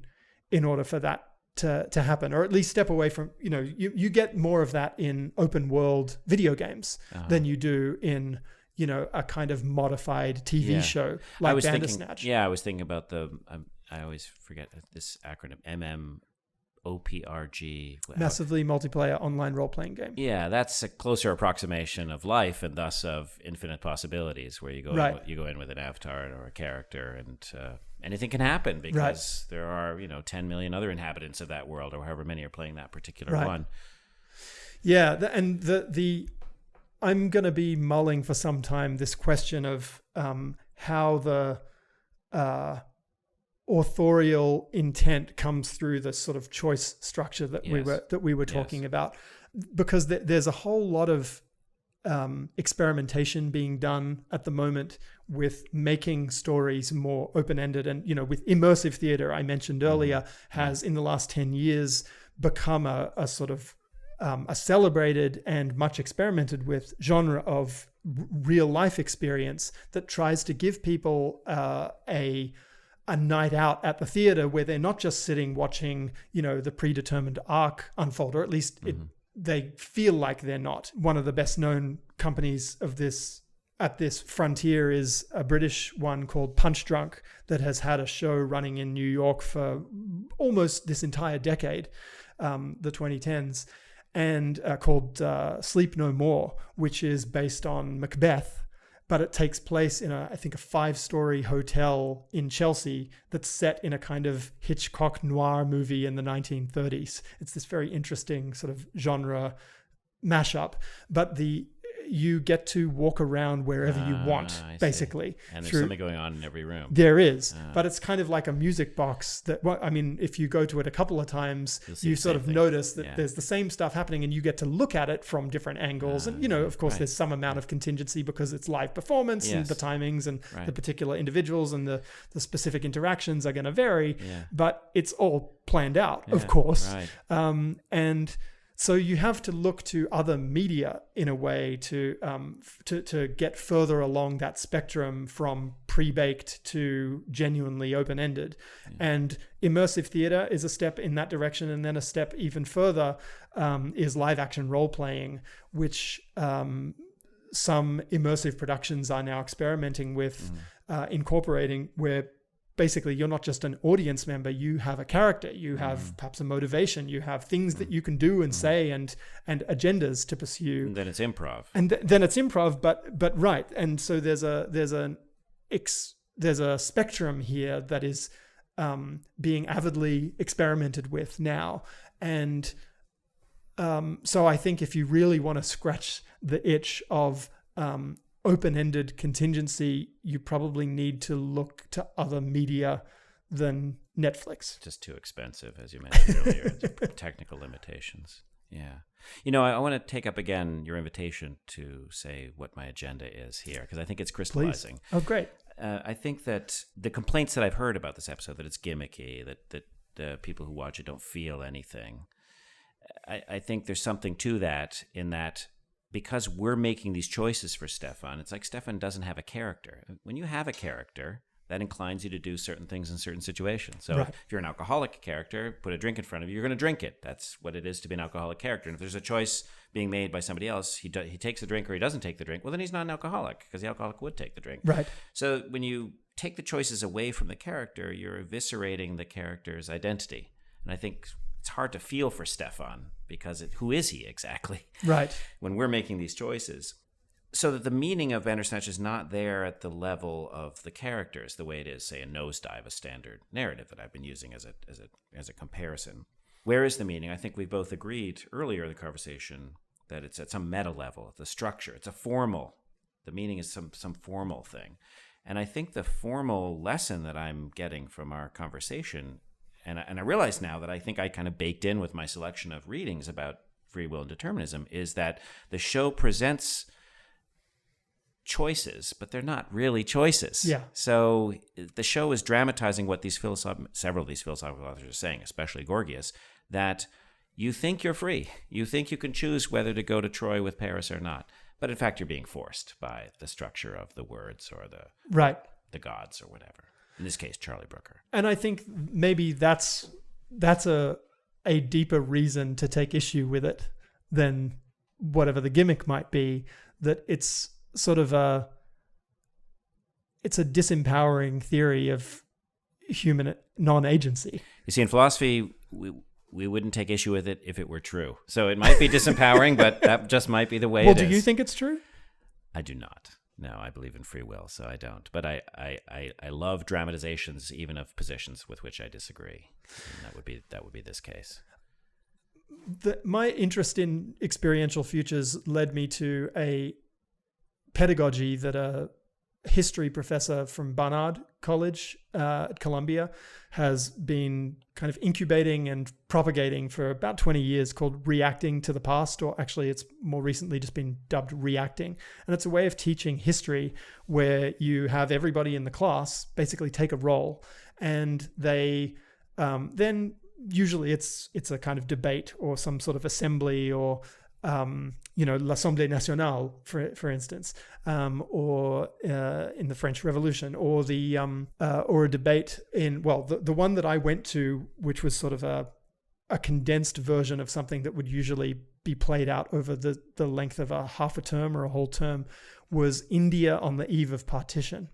in order for that to happen, or at least step away from, you get more of that in open world video games than you do in, a kind of modified TV show like Bandersnatch. I was thinking about I always forget this acronym, MMOPRG. Massively multiplayer online role-playing game. Yeah, that's a closer approximation of life and thus of infinite possibilities, where you go in with an avatar or a character, and anything can happen because there are 10 million other inhabitants of that world, or however many are playing that particular one. Yeah, and the I'm going to be mulling for some time this question of how the authorial intent comes through the sort of choice structure that we were talking about, because there's a whole lot of experimentation being done at the moment with making stories more open-ended, and with immersive theater, I mentioned earlier, has in the last 10 years become a sort of a celebrated and much experimented with genre of real life experience that tries to give people a night out at the theater where they're not just sitting watching, the predetermined arc unfold, or at least they feel like they're not. One of the best known companies of this at this frontier is a British one called Punch Drunk that has had a show running in New York for almost this entire decade, the 2010s, and called Sleep No More, which is based on Macbeth, but it takes place in I think a 5-story hotel in Chelsea that's set in a kind of Hitchcock noir movie in the 1930s. It's this very interesting sort of genre mashup, but you get to walk around wherever you want, basically. And there's something going on in every room. There is, but it's kind of like a music box that, if you go to it a couple of times, you sort of notice that there's the same stuff happening, and you get to look at it from different angles. And, of course, there's some amount of contingency because it's live performance and the timings and the particular individuals and the specific interactions are going to vary, but it's all planned out, of course. And so you have to look to other media in a way to get further along that spectrum from pre-baked to genuinely open-ended. And immersive theater is a step in that direction, and then a step even further is live-action role-playing, which some immersive productions are now experimenting with incorporating, where basically you're not just an audience member, you have a character, you have perhaps a motivation, you have things that you can do and say and agendas to pursue. And then it's improv. And then it's improv, but right. And so there's a spectrum here that is being avidly experimented with now. And so I think if you really want to scratch the itch of open-ended contingency, you probably need to look to other media than Netflix. Just too expensive, as you mentioned earlier. Technical limitations. Yeah. I want to take up again your invitation to say what my agenda is here, because I think it's crystallizing. Please. Oh, great. I think that the complaints that I've heard about this episode, that it's gimmicky, that the people who watch it don't feel anything, I think there's something to that, in that because we're making these choices for Stefan, it's like Stefan doesn't have a character. When you have a character, that inclines you to do certain things in certain situations. So if you're an alcoholic character, put a drink in front of you, you're going to drink it. That's what it is to be an alcoholic character. And if there's a choice being made by somebody else, he takes the drink or he doesn't take the drink, well, then he's not an alcoholic, because the alcoholic would take the drink. Right. So when you take the choices away from the character, you're eviscerating the character's identity. And I think it's hard to feel for Stefan, because who is he exactly? Right. When we're making these choices. so that the meaning of Bandersnatch is not there at the level of the characters, the way it is, say, in Nosedive, a standard narrative that I've been using as a comparison. Where is the meaning? I think we both agreed earlier in the conversation that it's at some meta level, the structure. It's the meaning is some formal thing. And I think the formal lesson that I'm getting from our conversation, and I realize now that I think I kind of baked in with my selection of readings about free will and determinism, is that the show presents choices, but they're not really choices. Yeah. So the show is dramatizing what several of these philosophical authors are saying, especially Gorgias, that you think you're free. You think you can choose whether to go to Troy with Paris or not. But in fact, you're being forced by the structure of the words or the gods or whatever. In this case, Charlie Brooker. And I think maybe that's a deeper reason to take issue with it than whatever the gimmick might be, that it's sort of it's a disempowering theory of human non-agency. You see, in philosophy, we wouldn't take issue with it if it were true. So it might be disempowering, but that just might be the way it is. Well, do you think it's true? I do not. No, I believe in free will, so I don't. But I love dramatizations, even of positions with which I disagree. And that would be this case. My interest in experiential futures led me to a pedagogy that a history professor from Barnard College at Columbia has been kind of incubating and propagating for about 20 years, called reacting to the past, or actually it's more recently just been dubbed reacting. And it's a way of teaching history where you have everybody in the class basically take a role, and they then usually it's a kind of debate or some sort of assembly, or l'Assemblée Nationale, for instance, or in the French Revolution, or or a debate in, the one that I went to, which was sort of a condensed version of something that would usually be played out over the length of a half a term or a whole term, was India on the eve of partition.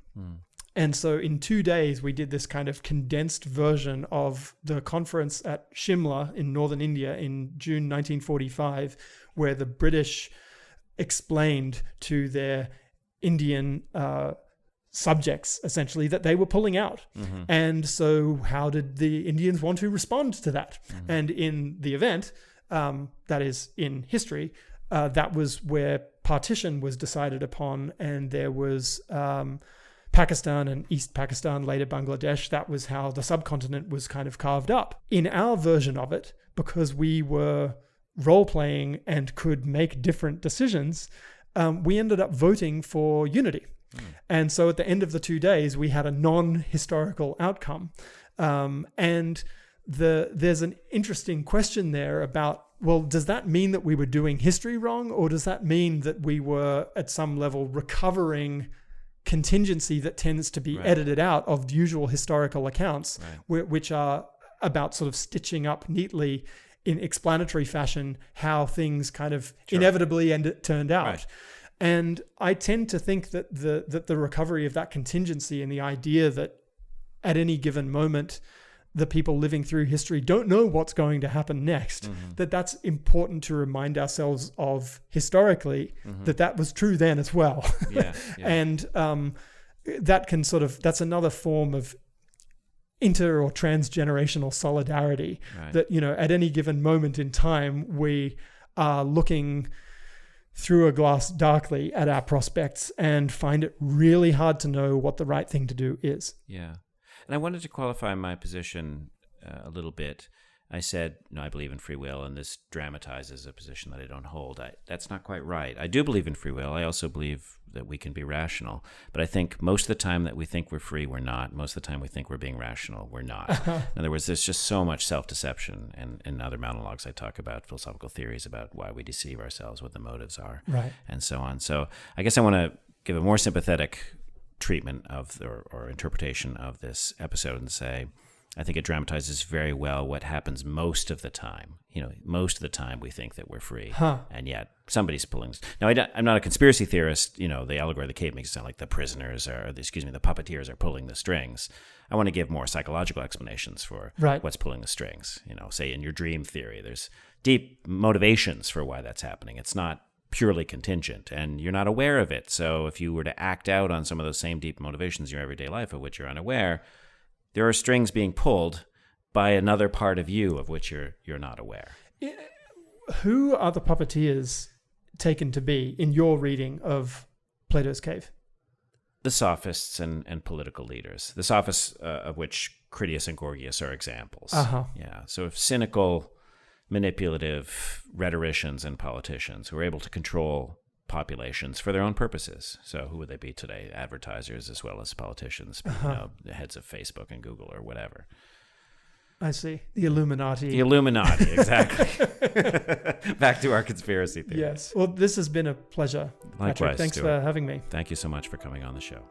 And so in 2 days, we did this kind of condensed version of the conference at Shimla in northern India in June 1945, where the British explained to their Indian subjects, essentially, that they were pulling out. Mm-hmm. And so how did the Indians want to respond to that? Mm-hmm. And in the event, that is in history, that was where partition was decided upon, and there was Pakistan and East Pakistan, later Bangladesh. That was how the subcontinent was kind of carved up. In our version of it, because we were role-playing and could make different decisions, we ended up voting for unity. And so at the end of the 2 days, we had a non-historical outcome. And there's an interesting question there about, well, does that mean that we were doing history wrong? Or does that mean that we were at some level recovering contingency that tends to be edited out of usual historical accounts, which are about sort of stitching up neatly in explanatory fashion how things kind of inevitably turned out. Right. And I tend to think that the recovery of that contingency, and the idea that at any given moment the people living through history don't know what's going to happen next, that's important to remind ourselves of historically, that was true then as well. And that can that's another form of inter or transgenerational solidarity, that, at any given moment in time, we are looking through a glass darkly at our prospects and find it really hard to know what the right thing to do is. Yeah. And I wanted to qualify my position a little bit. I said, I believe in free will, and this dramatizes a position that I don't hold. That's not quite right. I do believe in free will. I also believe that we can be rational. But I think most of the time that we think we're free, we're not. Most of the time we think we're being rational, we're not. In other words, there's just so much self-deception. And in other monologues, I talk about philosophical theories about why we deceive ourselves, what the motives are, and so on. So I guess I want to give a more sympathetic treatment of or interpretation of this episode and say, I think it dramatizes very well what happens most of the time. Most of the time we think that we're free, and yet somebody's pulling. Now, I'm not a conspiracy theorist. The allegory of the cave makes it sound like the prisoners the puppeteers are pulling the strings. I want to give more psychological explanations for what's pulling the strings. Say in your dream theory, there's deep motivations for why that's happening. It's not purely contingent, and you're not aware of it. So if you were to act out on some of those same deep motivations in your everyday life of which you're unaware, there are strings being pulled by another part of you of which you're not aware. Who are the puppeteers taken to be in your reading of Plato's Cave? The sophists and political leaders. The sophists of which Critias and Gorgias are examples. Yeah. So if cynical, manipulative rhetoricians and politicians who are able to control populations for their own purposes. So who would they be today? Advertisers as well as politicians, the heads of Facebook and Google or whatever. I see. The Illuminati. The Illuminati, exactly. Back to our conspiracy theory. Yes. Well, this has been a pleasure. Likewise, Patrick, thanks Stuart. for having me. Thank you so much for coming on the show.